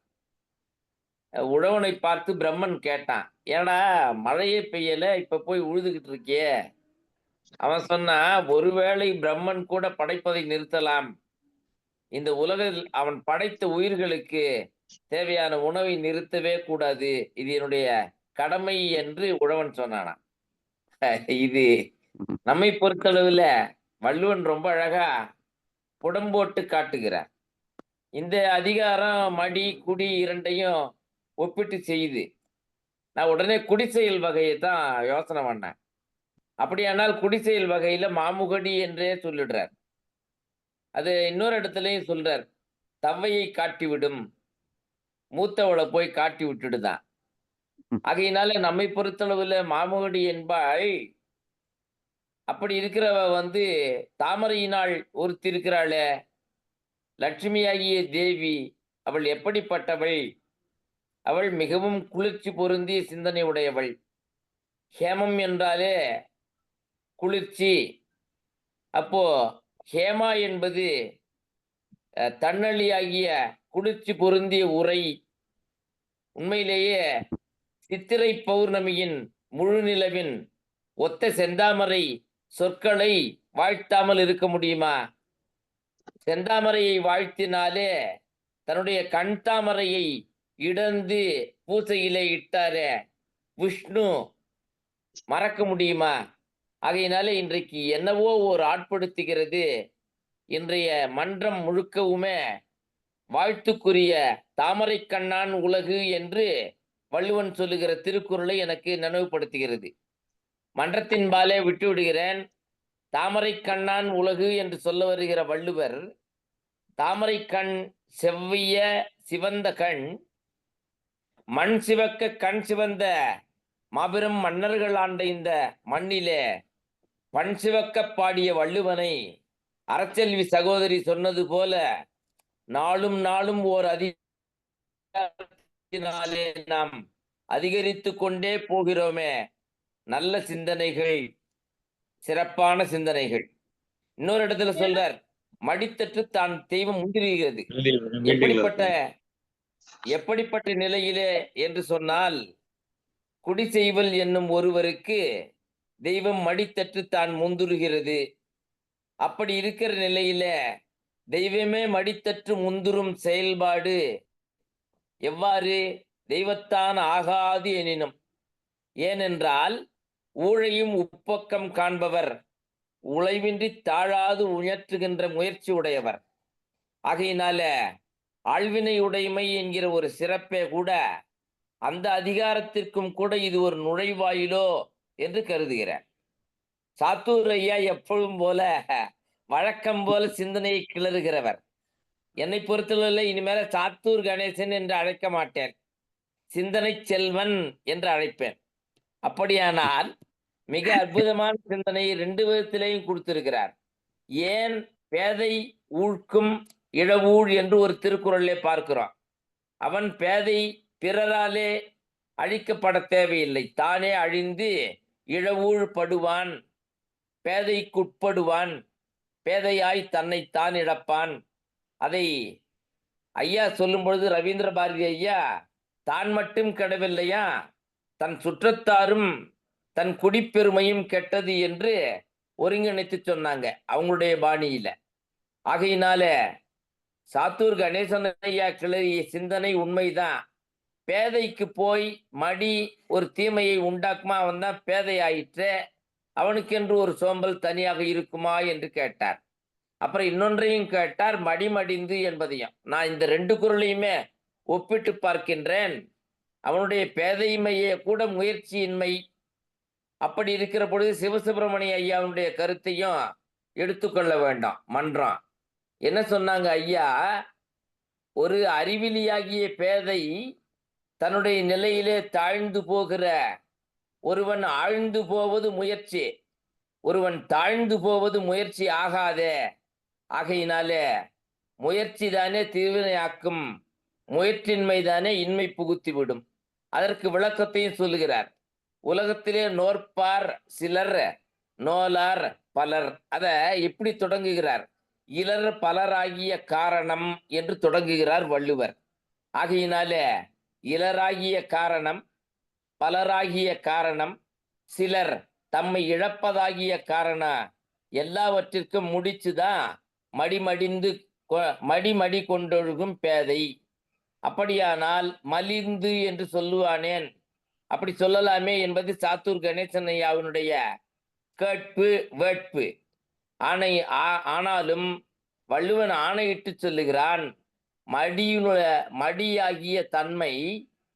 Speaker 9: உழவனை பார்த்து பிரம்மன் கேட்டான், ஏடா மழையே பெய்யல, இப்ப போய் உழுதுகிட்டு இருக்கியே. அவன் சொன்னா, ஒருவேளை பிரம்மன் கூட படைப்பதை நிறுத்தலாம். இந்த உலகில் அவன் படைத்த உயிர்களுக்கு தேவையான உணவை நிறுத்தவே கூடாது. இது என்னுடைய கடமை என்று உழவன் சொன்னானா. இது நம்மை பொறுத்தளவுல வள்ளுவன் ரொம்ப அழகா புடம்போட்டு காட்டுகிறார். இந்த அதிகாரம் மடி குடி இரண்டையும் ஒப்பிட்டு செய்யுது. நான் உடனே குடிசெயல் வகையை தான் யோசனை பண்ணேன். அப்படியானால் குடிசெயல் வகையில மாமுகடி என்றே சொல்லிடுறார். அது இன்னொரு இடத்துலயும் சொல்றார், தவ்வையை காட்டிவிடும், மூத்தவளை போய் காட்டி விட்டுடுதான். ஆகையினால நம்மை பொறுத்தளவுல மாமுகடி என்பாள் அப்படி இருக்கிறவ வந்து தாமரையினால் ஒருத்தி இருக்கிறாளே, லட்சுமியாகிய தேவி, அவள் எப்படிப்பட்டவள்? அவள் மிகவும் குளிர்ச்சி பொருந்திய சிந்தனை உடையவள். ஹேமம் என்றாலே குளிர்ச்சி. அப்போ ஹேமா என்பது தன்னழியாகிய குளிர்ச்சி பொருந்திய உரை. உண்மையிலேயே சித்திரை பௌர்ணமியின் முழு நிலவின் ஒத்த செந்தாமரை சொற்களை வாழ்த்தாமல் இருக்க முடியுமா? செந்தாமரையை வாழ்த்தினாலே தன்னுடைய கண் தாமரையை இடர்ந்து பூசையிலே இட்டாரே விஷ்ணு, மறக்க முடியுமா? ஆகையினாலே இன்றைக்கு என்னவோ ஒரு ஆட்படுத்துகிறது. இன்றைய மன்றம் முழுக்கவுமே வாழ்த்துக்குரிய தாமரை கண்ணான் உலகு என்று வள்ளுவன் சொல்லுகிற திருக்குறளை எனக்கு நினைவுபடுத்துகிறது. மன்றத்தின்பாலே விட்டு விடுகிறேன். தாமரை கண்ணான் உலகு என்று சொல்ல வருகிற வள்ளுவர், தாமரை கண் செவ்விய சிவந்த கண், மண் சிவக்க கண் சிவந்த மாபெரும் மன்னர்கள் ஆண்ட இந்த மண்ணிலே பண் சிவக்க பாடிய வள்ளுவனை அறச்செல்வி சகோதரி சொன்னது போல நாளும் நாளும் ஓர் அதிகாரத்தினாலே நாம் அதிகரித்து கொண்டே போகிறோமே. நல்ல சிந்தனைகள், சிறப்பான சிந்தனைகள். இன்னொரு இடத்துல சொல்றார், மடித்தட்டு தான் தெய்வம் முந்திரிகிறது. எப்படிப்பட்ட நிலையிலே என்று சொன்னால், குடி செய்வல் என்னும் ஒருவருக்கு தெய்வம் மடித்தட்டு தான் முந்துருகிறது. அப்படி இருக்கிற நிலையில தெய்வமே மடித்தற்று முந்துரும் செயல்பாடு எவ்வாறு? தெய்வத்தான் ஆகாது எனினும். ஏனென்றால் ஊழையும் உப்பக்கம் காண்பவர் உழைவின்றி தாழாது உயர்த்துகின்ற முயற்சி உடையவர். ஆகையினால ஆழ்வினை உடைமை என்கிற ஒரு சிறப்பே கூட அந்த அதிகாரத்திற்கும் கூட இது ஒரு நுழைவாயிலோ என்று கருதுகிறார். சாத்தூர் ஐயா எப்பொழுதும் போல வழக்கம் போல சிந்தனையை கிளறுகிறவர். என்னை பொறுத்தவரை இனிமேல சாத்தூர் கணேசன் என்று அழைக்க மாட்டேன், சிந்தனை செல்வன் என்று அழைப்பேன். அப்படியானால் மிக அற்புதமான சிந்தனையை 2 விதத்திலேயும் கொடுத்திருக்கிறார். ஏன் பேதை ஊழ்க்கும் இழவூழ் என்று ஒரு திருக்குறளே பார்க்கிறோம். அவன் பேதை பிறராலே அழிக்கப்பட தேவையில்லை, தானே அழிந்து இழவூழ் படுவான், பேதைக்குட்படுவான், பேதையாய் தன்னை தான் இழப்பான். அதை ஐயா சொல்லும் பொழுது ரவீந்திர பாரதி ஐயா தான் மட்டும் கெடவில்லையா, தன் சுற்றத்தாரும் தன் குடிப்பெருமையும் கெட்டது என்று ஒருங்கிணைத்து சொன்னாங்க அவங்களுடைய பாணியில. ஆகையினால சாத்தூர் கணேசன் ஐயா கிளறிய சிந்தனை உண்மைதான். பேதைக்கு போய் மடி ஒரு தீமையை உண்டாக்குமா? அவன் தான் பேதை ஆயிற்று, அவனுக்கென்று ஒரு சோம்பல் தனியாக இருக்குமா என்று கேட்டார். அப்புறம் இன்னொன்றையும் கேட்டார், மடிமடிந்து என்பதையும். நான் இந்த 2 குறளையுமே ஒப்பிட்டு பார்க்கின்றேன். அவனுடைய பேதைமையே கூட முயற்சியின்மை. அப்படி இருக்கிற பொழுது சிவசுப்பிரமணிய ஐயாவுடைய கருத்தையும் எடுத்துக்கொள்ள வேண்டாம். மன்றம் என்ன சொன்னாங்க ஐயா? ஒரு அறிவிலியாகிய பேதை தன்னுடைய நிலையிலே தாழ்ந்து போகிற ஒருவன் ஆழ்ந்து போவது முயற்சி, ஒருவன் தாழ்ந்து போவது முயற்சி ஆகாதே. ஆகையினாலே முயற்சி தானே தீவினையாக்கும், முயற்சியின்மை தானே இன்மை புகுத்தி விடும். அதற்கு விளக்கத்தையும் சொல்லுகிறார். உலகத்திலே நோற்பார் சிலர், நோலார் பலர். அத எப்படி தொடங்குகிறார்? இலர் பலராகிய காரணம் என்று தொடங்குகிறார் வள்ளுவர். ஆகையினாலே இலராகிய காரணம், பலராகிய காரணம், சிலர் தம்மை இழப்பதாகிய காரணம், எல்லாவற்றிற்கும் முடிச்சுதான் மடிமடி கொண்டொழுகும் பேதை. அப்படியானால் மலிந்து என்று சொல்லுவானேன், அப்படி சொல்லலாமே என்பது சாத்தூர் கணேசன் ஐயாவினுடைய கேட்பு வேட்பு. ஆனாலும் வள்ளுவன் ஆணையிட்டு சொல்லுகிறான், மடியாகிய தன்மை,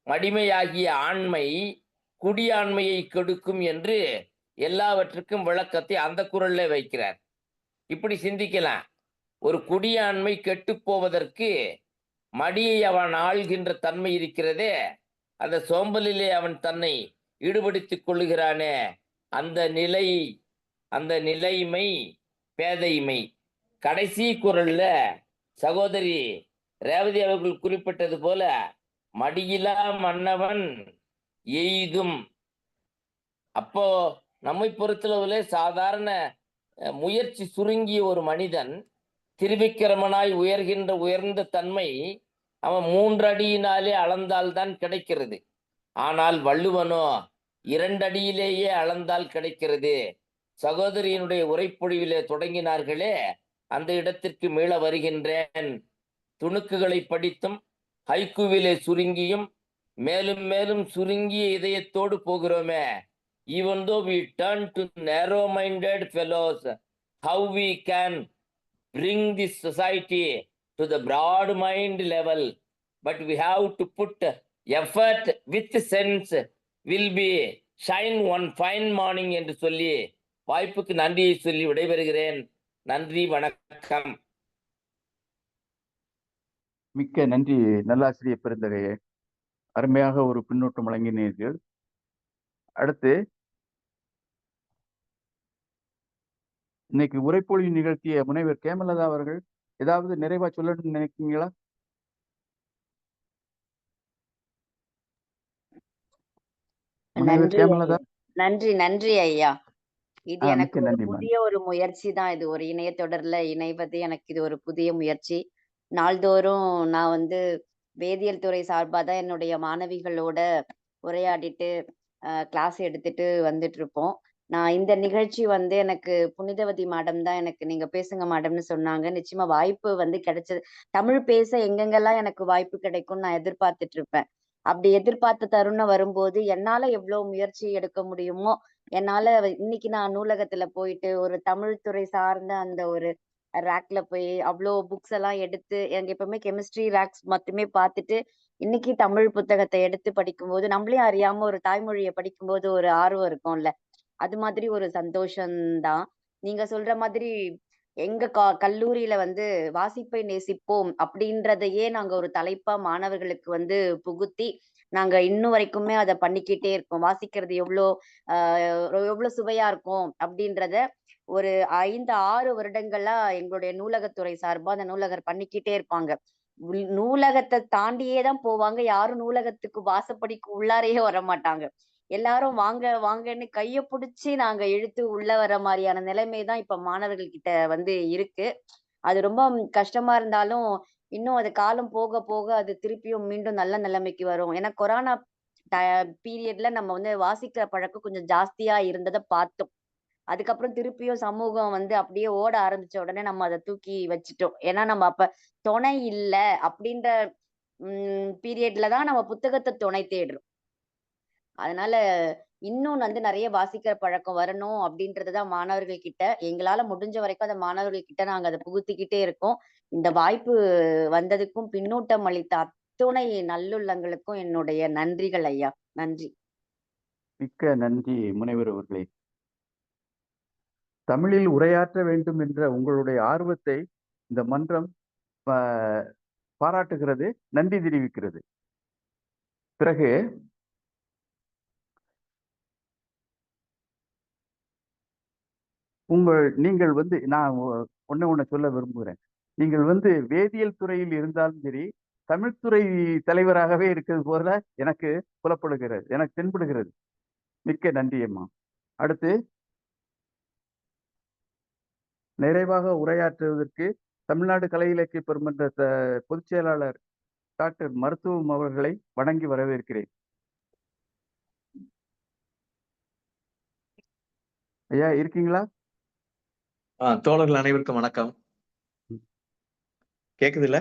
Speaker 9: மடிமையாகிய ஆண்மை குடியாண்மையை கெடுக்கும் என்று எல்லாவற்றுக்கும் விளக்கத்தை அந்த குறள்ல வைக்கிறார். இப்படி சிந்திக்கலாம். ஒரு குடியாண்மை கெட்டு போவதற்கு மடியை அவன் ஆள்கின்ற தன்மை இருக்கிறதே, அந்த சோம்பலிலே அவன் தன்னை ஈடுபடுத்திக் கொள்ளுகிறானே, அந்த நிலைமை பேதைமை. கடைசி குறள்ல சகோதரி ரேவதி அவர்கள் குறிப்பிட்டது போல, மடியிலா மன்னவன் எய்தும். அப்போ நம்மை பொறுத்தளவுல சாதாரண முயற்சி சுருங்கிய ஒரு மனிதன் திருவிக்கிரமனாய் உயர்ந்த தன்மை அவன் 3 அடியினாலே அளந்தால்தான் கிடைக்கிறது. ஆனால் வள்ளுவனோ 2 அடியிலேயே அளந்தால் கிடைக்கிறது. சகோதரியினுடைய உரைப்பொழிவிலே தொடங்கினார்களே, அந்த இடத்திற்கு மீள வருகின்றேன். துணுக்குகளை படித்தும் ஹைக்கூவிலே சுருங்கியும் மேலும் மேலும் சுருங்கிய இதயத்தோடு போகிறோமே. Even though we turn to narrow-minded fellows, how we can bring this society to the broad mind level, but we have to put effort with sense, will be shine one fine morning என்று சொல்லி வாய்ப்புக்கு நன்றியை சொல்லி விடைபெறுகிறேன். நன்றி, வணக்கம்.
Speaker 1: மிக்க நன்றி நல்லாசிரியர் பெருந்தகையே, அருமையாக ஒரு பின்னூட்டம் வழங்கினீர்கள். அடுத்து இன்னைக்கு உரைப்பொழிவு நிகழ்த்திய முனைவர் கேமலதா அவர்கள் ஏதாவது நிறைவா சொல்லணும்னு நினைக்கிறீங்களா? முனைவர்
Speaker 3: நன்றி
Speaker 1: கேமலதா.
Speaker 3: நன்றி ஐயா. இது எனக்கு
Speaker 1: மிக்க
Speaker 3: ஒரு
Speaker 1: நன்றி.
Speaker 3: புதிய ஒரு முயற்சி தான். இது ஒரு இணையத்தொடர்ல இணைவது எனக்கு இது ஒரு புதிய முயற்சி. நாள்தோறும் நான் வந்து வேதியியல் துறை சார்பா தான் என்னுடைய மாணவிகளோட உரையாடிட்டு கிளாஸ் எடுத்துட்டு வந்துட்டு இருப்போம். நான் இந்த நிகழ்ச்சி வந்து எனக்கு புனிதவதி மேடம் தான் எனக்கு நீங்க பேசுங்க மேடம்னு சொன்னாங்க. நிச்சயமா வாய்ப்பு வந்து கிடைச்சது. தமிழ் பேச எங்கெங்கெல்லாம் எனக்கு வாய்ப்பு கிடைக்கும்னு நான் எதிர்பார்த்துட்டு இருப்பேன். அப்படி எதிர்பார்த்த தருணம் வரும்போது என்னால எவ்வளவு முயற்சி எடுக்க முடியுமோ என்னால இன்னைக்கு நான் நூலகத்துல போயிட்டு ஒரு தமிழ் துறை சார்ந்த அந்த ஒரு ரேக்ல போய் அவ்வளோ புக்ஸ் எல்லாம் எடுத்து, எனக்கு எப்பவுமே கெமிஸ்ட்ரி ரேக்ஸ் மட்டுமே பார்த்துட்டு இன்னைக்கு தமிழ் புத்தகத்தை எடுத்து படிக்கும்போது நம்மளே அறியாம ஒரு தாய்மொழியை படிக்கும்போது ஒரு ஆர்வம் இருக்கும்ல, அது மாதிரி ஒரு சந்தோஷம்தான். நீங்க சொல்ற மாதிரி எங்க கல்லூரியில வந்து வாசிப்பை நேசிப்போம் அப்படின்றதையே நாங்க ஒரு தலைப்பா மாணவர்களுக்கு வந்து புகுத்தி நாங்க இன்னும் வரைக்குமே அதை பண்ணிக்கிட்டே இருக்கோம். வாசிக்கிறது எவ்வளவு சுவையா இருக்கும் அப்படின்றத ஒரு 5-6 வருடங்களா எங்களுடைய நூலகத்துறை சார்பா அந்த நூலகர் பண்ணிக்கிட்டே இருப்பாங்க. நூலகத்தை தாண்டியே தான் போவாங்க. யாரும் நூலகத்துக்கு வாசப்படிக்கு உள்ளாரையே வர மாட்டாங்க. எல்லாரும் வாங்க வாங்கன்னு கைய புடிச்சு நாங்க இழுத்து உள்ள வர மாதிரியான நிலைமை தான் இப்ப மாணவர்கள் கிட்ட வந்து இருக்கு. அது ரொம்ப கஷ்டமா இருந்தாலும் இன்னும் அது காலம் போக போக அது திருப்பியும் மீண்டும் நல்ல நிலைமைக்கு வரும். ஏன்னா கொரோனா பீரியட்ல நம்ம வந்து வாசிக்கிற பழக்கம் கொஞ்சம் ஜாஸ்தியா இருந்ததை பார்த்தோம். அதுக்கப்புறம் திருப்பியும் சமூகம் வந்து அப்படியே ஓட ஆரம்பிச்ச உடனே நம்ம அதை தூக்கி வச்சுட்டோம். ஏன்னா நம்ம அப்ப துணை இல்ல அப்படின்ற பீரியட்ல தான் நம்ம புத்தகத்தை துணை தேடுறோம். அதனால இன்னும் வந்து நிறைய வாசிக்கிற பழக்கம் வரணும் அப்படின்றதுதான் மாணவர்கள் கிட்ட எங்களால முடிஞ்ச வரைக்கும் அந்த மாணவர்கள் கிட்ட நாங்க அதை புகுத்திக்கிட்டே இருக்கோம். இந்த வாய்ப்பு வந்ததுக்கும் பின்னூட்டம் அளித்த அத்துணை நல்லுள்ளங்களுக்கும் என்னுடைய நன்றிகள் ஐயா. நன்றி.
Speaker 1: மிக்க நன்றி முனைவர் அவர்களே. தமிழில் உரையாற்ற வேண்டும் என்ற உங்களுடைய ஆர்வத்தை இந்த மன்றம் பாராட்டுகிறது, நன்றி தெரிவிக்கிறது. பிறகு நீங்கள் வந்து நான் ஒண்ணு சொல்ல விரும்புகிறேன். நீங்கள் வந்து வேதியியல் துறையில் இருந்தாலும் சரி, தமிழ்துறை தலைவராகவே இருக்கிறது போல எனக்கு புலப்படுகிறது, எனக்கு தென்படுகிறது. மிக்க நன்றி அம்மா. அடுத்து நிறைவாக உரையாற்றுவதற்கு தமிழ்நாடு கலை இலக்கிய பெருமன்ற பொதுச் செயலாளர் டாக்டர் மருத்துவம் அவர்களை வணங்கி வரவேற்கிறேன். ஐயா இருக்கீங்களா?
Speaker 10: தோழர்கள் அனைவருக்கும் வணக்கம். கேக்குது இல்ல?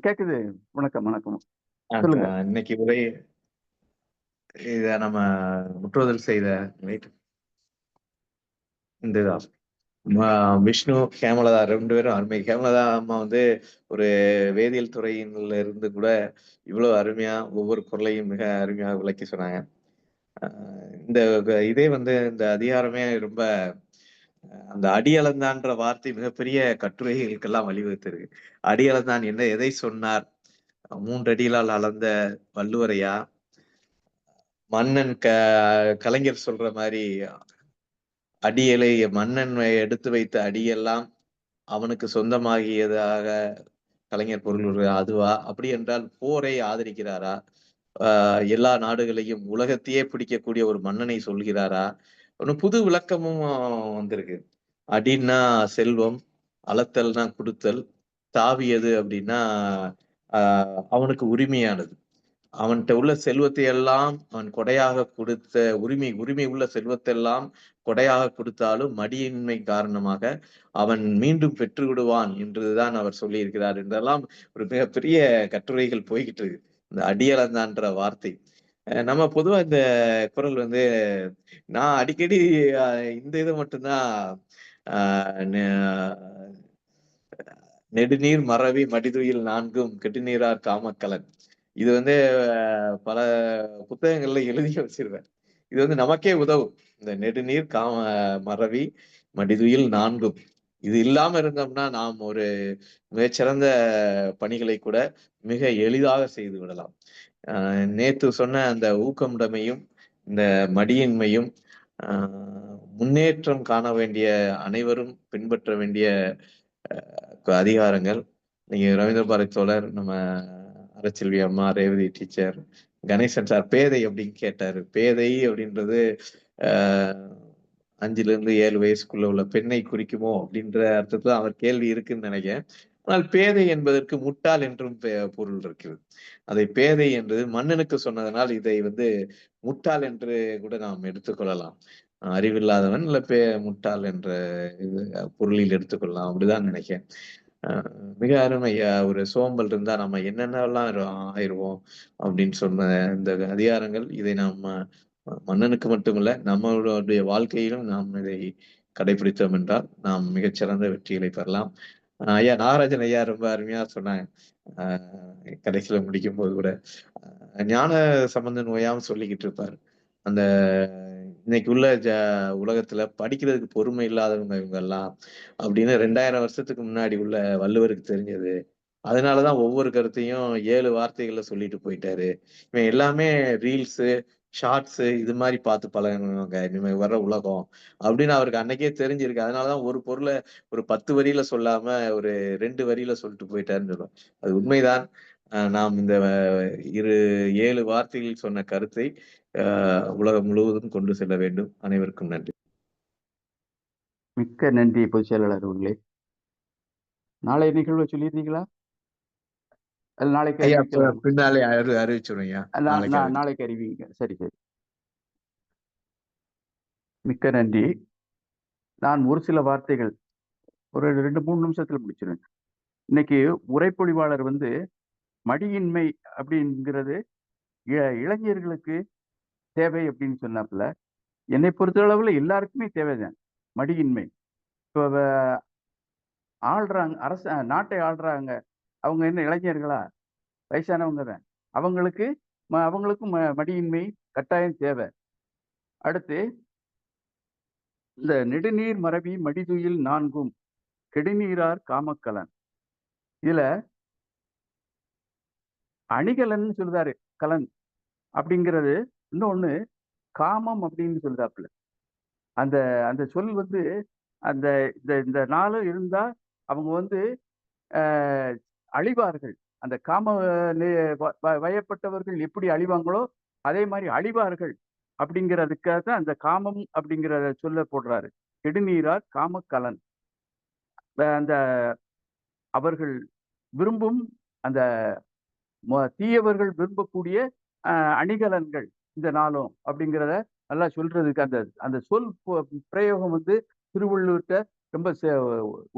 Speaker 1: கேக்குது. வணக்கம் வணக்கம். சொல்லுங்க.
Speaker 10: இன்னைக்கு உரை இத நம்ம முற்றுதல் செய்த இந்த விஷ்ணு, ஹேமலதா 2 பேரும் அருமை. ஹேமலதா அம்மா வந்து ஒரு வேதியியல் துறையில இருந்து கூட இவ்வளவு அருமையா ஒவ்வொரு பொருளையும் மிக அருமையாக விளக்கி சொன்னாங்க. இந்த இதே வந்து இந்த அதிகாரமே ரொம்ப அந்த அடியளந்தான்ற வார்த்தை மிகப்பெரிய கட்டுரைகளுக்கெல்லாம் வழிவகுத்திருக்கு. அடியளந்தான் என்ன எதை சொன்னார்? 3 அடிகளால் அளந்த வள்ளுவரையா? மன்னன் கலைஞர் சொல்ற மாதிரி அடியலை மன்னன் எடுத்து வைத்த அடியெல்லாம் அவனுக்கு சொந்தமாகியதாக கலைஞர் பொருள் அதுவா? அப்படி என்றால் போரை ஆதரிக்கிறாரா? எல்லா நாடுகளையும் உலகத்தையே பிடிக்கக்கூடிய ஒரு மன்னனை சொல்கிறாரா? ஒன்னும் புது விளக்கமும் வந்திருக்கு. அடின்னா செல்வம், அளத்தல்னா கொடுத்தல், தாவியது அப்படின்னா அவனுக்கு உரிமையானது. அவன்கிட்ட உள்ள செல்வத்தை எல்லாம் அவன் கொடையாக கொடுத்த உரிமை உள்ள செல்வத்தை எல்லாம் கொடையாக கொடுத்தாலும் மடியின்மை காரணமாக அவன் மீண்டும் பெற்று விடுவான் என்றுதான் அவர் சொல்லியிருக்கிறார் என்றெல்லாம் ஒரு மிகப்பெரிய கட்டுரைகள் போய்கிட்டு இருக்கு. இந்த அடியளந்தான்ற வார்த்தை நம்ம பொதுவா இந்த குறள் வந்து நான் அடிக்கடி இந்த இதை மட்டும்தான் நெடுநீர் மறவி மடிதுயில் 4ம் கெடுநீரார் காமக்கலன் இது வந்து பல புத்தகங்கள்ல எழுதி வச்சிருவேன். இது வந்து நமக்கே உதவும். இந்த நெடுநீர் மறவி மடிதுயில் 4ம் இது இல்லாம இருந்தோம்னா நாம் ஒரு மிகச்சிறந்த பணிகளை கூட மிக எளிதாக செய்து விடலாம். நேத்து சொன்ன அந்த ஊக்கமுடைமையும் இந்த மடியின்மையும் முன்னேற்றம் காண வேண்டிய அனைவரும் பின்பற்ற வேண்டிய அதிகாரங்கள். நீங்க ரவீந்திர பாரதி தோழர், நம்ம அரச்செல்வி அம்மா, ரேவதி டீச்சர், கணேசன் சார் பேதை அப்படின்னு கேட்டாரு. பேதை அப்படின்றது 5-7 வயசுக்குள்ள உள்ள பெண்ணை குறிக்குமோ அப்படின்ற அர்த்தத்துல அவர் கேள்வி இருக்குன்னு நினைக்கிறேன். ஆனால் பேதை என்பதற்கு முட்டாள் என்றும் பொருள் இருக்கிறது. அதை பேதை என்று மன்னனுக்கு சொன்னதனால் இதை வந்து முட்டாள் என்று கூட நாம் எடுத்துக்கொள்ளலாம். அறிவில்லாதவன் இல்ல முட்டாள் என்ற பொருளில் எடுத்துக்கொள்ளலாம் அப்படிதான் நினைக்கிறேன். மிக அருமையா ஒரு சோம்பல் இருந்தா நம்ம என்னென்னலாம் ஆயிடுவோம் அப்படின்னு சொன்ன இந்த அதிகாரங்கள் இதை நம்ம மன்னனுக்கு மட்டுமல்ல நம்மளுடைய வாழ்க்கையிலும் நாம் இதை கடைபிடித்தோம் என்றால் நாம் மிகச்சிறந்த வெற்றிகளை பெறலாம். ஐயா நாகராஜன் ஐயா ரொம்ப அருமையா சொன்னாங்க. கடைசியில முடிக்கும் போது கூட ஞான சம்பந்தன் ஓயாம சொல்லிக்கிட்டு இருப்பாரு. அந்த இன்னைக்கு உள்ள உலகத்துல படிக்கிறதுக்கு பொறுமை இல்லாதவங்க இவங்க எல்லாம் அப்படின்னு 2000 வருஷத்துக்கு முன்னாடி உள்ள வள்ளுவருக்கு தெரிஞ்சது. அதனாலதான் ஒவ்வொரு கருத்தையும் 7 வார்த்தைகள்ல சொல்லிட்டு போயிட்டாரு. இவன் எல்லாமே ரீல்ஸு, ஷார்ட்ஸ் இது மாதிரி பார்த்து பழகினவங்க இனிமே வர்ற உலகம் அப்படின்னு அவருக்கு அன்னைக்கே தெரிஞ்சிருக்கு. அதனாலதான் ஒரு பொருளை ஒரு 10 வரியில சொல்லாம ஒரு 2 வரியில சொல்லிட்டு போயிட்டாருன்னு சொல்லுவோம். அது உண்மைதான். நாம் இந்த 7 வார்த்தைகளில் சொன்ன கருத்தை உலகம் முழுவதும் கொண்டு செல்ல வேண்டும். அனைவருக்கும் நன்றி.
Speaker 1: மிக்க நன்றி பொதுச் செயலாளர் அவர்களே. நாளை நிகழ்வை சொல்லியிருந்தீங்களா? நாளைக்கு
Speaker 10: பின்னாலே அறிவிச்சிருங்க.
Speaker 1: நாளைக்கு அறிவிங்க. சரி சரி, மிக்க நன்றி. நான் ஒரு சில வார்த்தைகள் ஒரு 2-3 நிமிஷத்துல முடிச்சிருவேன். இன்னைக்கு உரைப்பொழிவாளர் வந்து மடியின்மை அப்படிங்கிறது இளைஞர்களுக்கு தேவை அப்படின்னு சொன்னாப்புல, என்னை பொறுத்த அளவுல எல்லாருக்குமே தேவைதான் மடியின்மை. இப்போ ஆள்றாங்க, நாட்டை ஆள்றாங்க, அவங்க என்ன இளைஞர்களா? வயசானவங்க தான். அவங்களுக்கும் மடியின்மை கட்டாயம் தேவை. அடுத்து இந்த நெடுநீர் மறவி மடிதுயில் 4ம் கெடுநீரார் காமக்கலன். இதுல அணிகலன்னு சொல்லுதாரு கலன் அப்படிங்கிறது. இன்னொன்னு காமம் அப்படின்னு சொல்லுதாப்புல. அந்த அந்த சொல் வந்து அந்த இந்த இந்த நாளும் இருந்தா அவங்க வந்து அஹ், அழிவார்கள். அந்த காம வயப்பட்டவர்கள் எப்படி அழிவாங்களோ அதே மாதிரி அழிவார்கள் அப்படிங்கிறதுக்காக தான் அந்த காமம் அப்படிங்கிற சொல்ல போடுறாரு. கெடுநீரார் காமக்கலன். அந்த அவர்கள் விரும்பும் அந்த தீயவர்கள் விரும்பக்கூடிய அணிகலன்கள் இந்த நாளும் அப்படிங்கிறத நல்லா சொல்றதுக்கு அந்த அந்த சொல் பிரயோகம் வந்து திருவள்ளுவர்கிட்ட ரொம்ப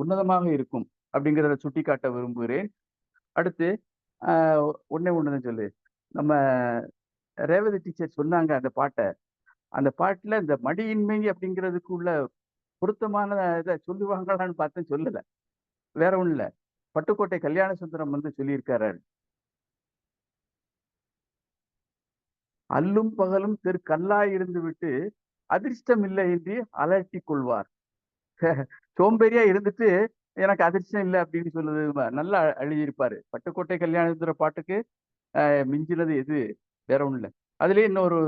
Speaker 1: உன்னதமாக இருக்கும் அப்படிங்கிறத சுட்டிக்காட்ட விரும்புகிறேன். அடுத்து ஒண்ணே ஒண்ணுதான் சொல்லு. நம்ம ரேவதி டீச்சர் சொன்னாங்க அந்த பாட்டை. அந்த பாட்டுல இந்த மடியின்மை அப்படிங்கிறதுக்கு உள்ள பொருத்தமான இதை சொல்லுவாங்களான்னு பார்த்தேன், சொல்லல. வேற ஒண்ணும் இல்ல. பட்டுக்கோட்டை கல்யாண சுந்தரம் வந்து சொல்லியிருக்காரு, அல்லும் பகலும் கல்லாய் இருந்து விட்டு அதிர்ஷ்டம் இல்லை என்று அலட்டி கொள்வார். சோம்பேறியா இருந்துட்டு எனக்கு அதிர்ஷ்டம் இல்லை அப்படின்னு சொல்லுது. நல்லா எழுதியிருப்பாரு. பட்டுக்கோட்டை கல்யாணத்துற பாட்டுக்கு மிஞ்சினது எது வேற ஒண்ணும் இல்லை. அதுலயே இன்னொரு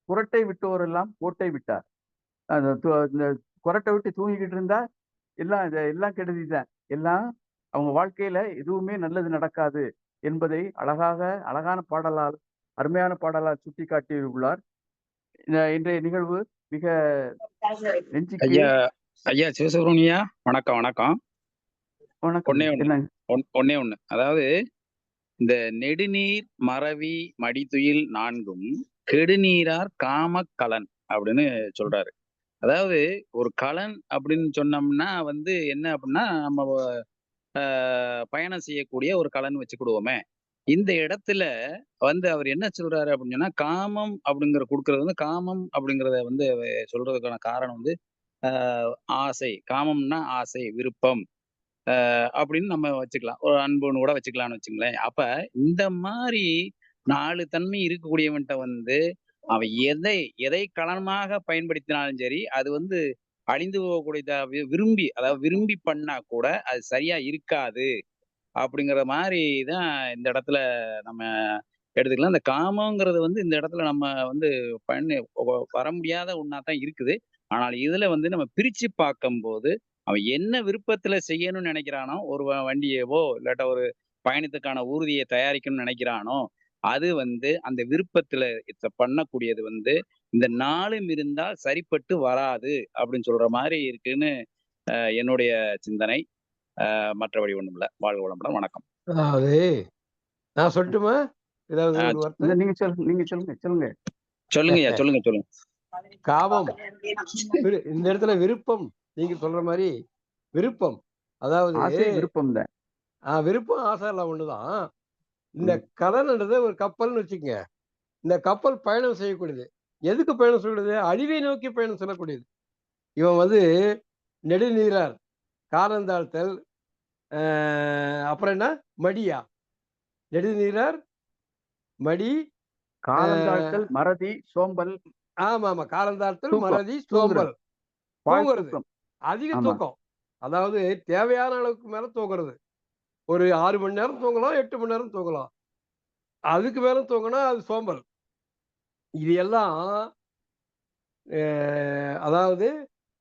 Speaker 1: குரட்டை விட்டோரெல்லாம் கோட்டை விட்டார். இந்த குரட்டை விட்டு தூங்கிக்கிட்டு இருந்தா எல்லாம் எல்லாம் கெடுதிதான். எல்லாம் அவங்க வாழ்க்கையில எதுவுமே நல்லது நடக்காது என்பதை அழகான பாடலால், அருமையான பாடலால் சுட்டி காட்டியுள்ளார். இன்றைய நிகழ்வு மிக நெஞ்சுக்கு.
Speaker 7: ஐயா சிவசுப்ரமணியா, வணக்கம் வணக்கம்.
Speaker 1: வணக்கம்.
Speaker 7: ஒன்னே ஒண்ணு, அதாவது இந்த நெடுநீர் மறவி மடித்துயில் நான்கும் கெடுநீரார் காம கலன் அப்படின்னு சொல்றாரு. அதாவது ஒரு கலன் அப்படின்னு சொன்னோம்னா வந்து என்ன அப்படின்னா, நம்ம பயணம் செய்யக்கூடிய ஒரு கலன் வச்சுக்கிடுவோமே. இந்த இடத்துல வந்து அவர் என்ன சொல்றாரு அப்படின்னு சொன்னா, காமம் அப்படிங்கிற கொடுக்கறது வந்து, காமம் அப்படிங்கிறத வந்து சொல்றதுக்கான காரணம் வந்து ஆசை. காமம்னா ஆசை, விருப்பம் அப்படின்னு நம்ம வச்சுக்கலாம். ஒரு அன்புன்னு கூட வச்சுக்கலாம்னு வச்சுங்களேன். அப்ப இந்த மாதிரி 4 தன்மை இருக்கக்கூடியவன்ட்ட வந்து அவன் எதை களனமாக பயன்படுத்தினாலும் சரி, அது வந்து அழிந்து போகக்கூடிய விரும்பி, அதாவது விரும்பி பண்ணா கூட அது சரியா இருக்காது அப்படிங்கிற மாதிரி தான் இந்த இடத்துல நம்ம எடுத்துக்கலாம். இந்த காமங்கிறது வந்து இந்த இடத்துல நம்ம வந்து வர முடியாத ஒண்ணா தான் இருக்குது. ஆனால் இதுல வந்து நம்ம பிரிச்சு பார்க்கும்போது, அவன் என்ன விருப்பத்துல செய்யணும்னு நினைக்கிறானோ, ஒரு வண்டியவோ இல்லாட்ட ஒரு பயணத்துக்கான ஊர்தியை தயாரிக்கணும்னு நினைக்கிறானோ, அது வந்து அந்த விருப்பத்துல பண்ணக்கூடியது வந்து இந்த 4ம் இருந்தால் சரிப்பட்டு வராது அப்படின்னு சொல்ற மாதிரி இருக்குன்னு என்னுடைய சிந்தனை. மற்றபடி ஒண்ணும் இல்ல. வாழ்க வளமுடன். வணக்கம்.
Speaker 5: அதாவது நான் சொல்லட்டுமா? ஏதாவது ஒரு வார்த்தை?
Speaker 1: நீங்க சொல்லுங்க.
Speaker 7: சொல்லுங்க.
Speaker 5: காமம் இந்த இடத்துல விருப்பம், நீங்க சொல்ற மாதிரி விருப்பம், அதாவது
Speaker 1: விருப்பம் தான்.
Speaker 5: விருப்பம் ஆசை எல்லாம் ஒண்ணுதான். இந்த கலன்ன்றது ஒரு கப்பல்னு வச்சுக்கங்க. இந்த கப்பல் பயணம் செய்யக்கூடியது. எதுக்கு பயணம் செய்யக்கூடியது? அழிவை நோக்கி பயணம் செல்லக்கூடியது. இவன் வந்து நெடுநீரார், காலந்தாழ்த்தல், அப்புறம் என்ன மடியா, நெடுநீரார், மடி,
Speaker 1: காலந்தாழ்த்தல், மறதி, சோம்பல்.
Speaker 5: ஆமா, காலந்தாழ்த்தல், மறதி, சோம்பல், தூங்குறது, அதிக தூக்கம். அதாவது தேவையான அளவுக்கு மேல தூங்குறது. ஒரு 6 மணி நேரம் தூங்கலாம், 8 மணி நேரம் தூங்கலாம். அதுக்கு மேல தூங்கினா அது சோம்பல். இது எல்லாம் அதாவது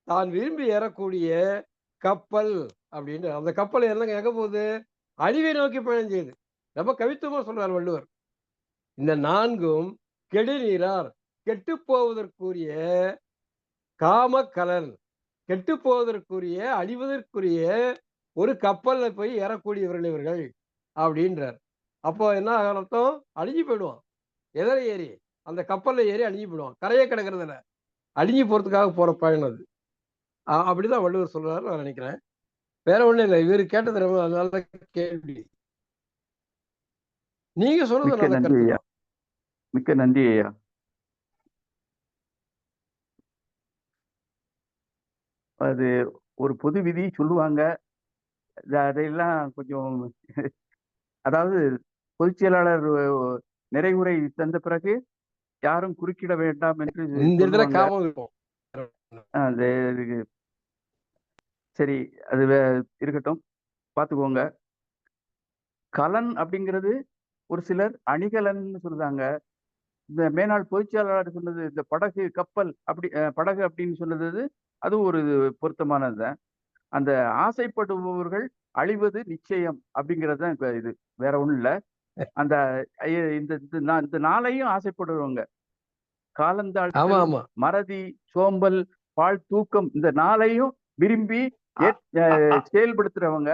Speaker 5: தான் விரும்பி ஏறக்கூடிய கப்பல் அப்படின்னு. அந்த கப்பல் எங்க போகுது? அழிவை நோக்கி பயணம் செய்யுது. ரொம்ப கவித்துவமா சொல்றார் வள்ளுவர். இந்த 4ம் கெடுநீரார், கெட்டு போவதற்குரிய காமக்கலன், கெட்டு போவதற்குரிய, அழிவதற்குரிய ஒரு கப்பல்ல போய் ஏறக்கூடியவர்கள் இவர்கள் அப்படின்றார். அப்போ என்ன அர்த்தம்? அழிஞ்சு போயிடுவான். எதில் ஏறி? அந்த கப்பல்ல ஏறி அழிஞ்சு போயிடுவான். கரையே கிடக்கிறதுல அழிஞ்சு போறதுக்காக போற பயணம் அது. அப்படிதான் வள்ளுவர் சொல்றாரு நான் நினைக்கிறேன். வேற ஒண்ணும் இல்லை. இவரு கேட்டது ரொம்ப நல்ல கேள்வி. நீங்க சொல்றது நல்ல கருத்து.
Speaker 1: மிக்க நன்றி ஐயா. அது ஒரு பொது விதி சொல்லுவாங்க. அதையெல்லாம் கொஞ்சம் அதாவது பொதுச் செயலாளர் நிறைவுரை தந்த பிறகு யாரும் குறுக்கிட வேண்டாம் என்று சரி, அது இருக்கட்டும், பார்த்துக்கோங்க. கலன் அப்படிங்கிறது ஒரு சிலர் அணிகலன்னு சொல்றாங்க. இந்த மேனாள் பொதுச்செயலாளர் சொன்னது இந்த படகு கப்பல் அப்படி படகு அப்படின்னு சொன்னது அது ஒரு பொருத்தமானதுதான். அந்த ஆசைப்படுபவர்கள் அழிவது நிச்சயம் அப்படிங்கிறது தான் இப்ப இது, வேற ஒண்ணும் இல்ல. அந்த இந்த நாளையும் ஆசைப்படுறவங்க
Speaker 5: ஆமா
Speaker 1: காலந்தாழ்த்தல்,
Speaker 5: ஆமா
Speaker 1: மறதி, சோம்பல், பால் தூக்கம் இந்த நாளையும் விரும்பி
Speaker 5: அ- அ- அ-
Speaker 1: செயல்படுத்துறவங்க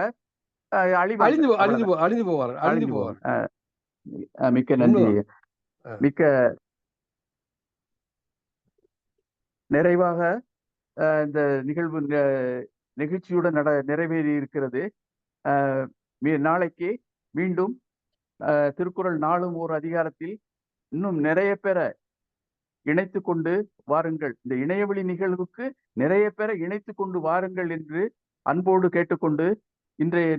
Speaker 1: அழிவாங்க.
Speaker 5: அழிந்து
Speaker 1: அவ்வளவுதான்.
Speaker 5: அழிந்து போவார்கள் அழிந்து
Speaker 1: அழிஞ்சு போவாங்க.
Speaker 5: போவார்கள்.
Speaker 1: மிக்க நன்றி.
Speaker 5: உண்மைதான். அஹ்,
Speaker 1: மிக்க நிறைவாக இந்த நிகழ்வு நிகழ்ச்சியுடன் நிறைவேறி இருக்கிறது. நாளைக்கு மீண்டும் திருக்குறள் நாளும் ஓர் அதிகாரத்தில் இன்னும் நிறைய பேரை இணைத்து கொண்டு வாருங்கள். இந்த இணையவழி நிகழ்வுக்கு நிறைய பேரை இணைத்து கொண்டு வாருங்கள் என்று அன்போடு கேட்டுக்கொண்டு இன்றைய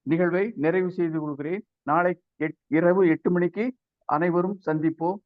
Speaker 1: நிகழ்வை நிறைவு செய்து கொள்கிறேன். நாளை இரவு 8 மணிக்கு அனைவரும் சந்திப்போம்.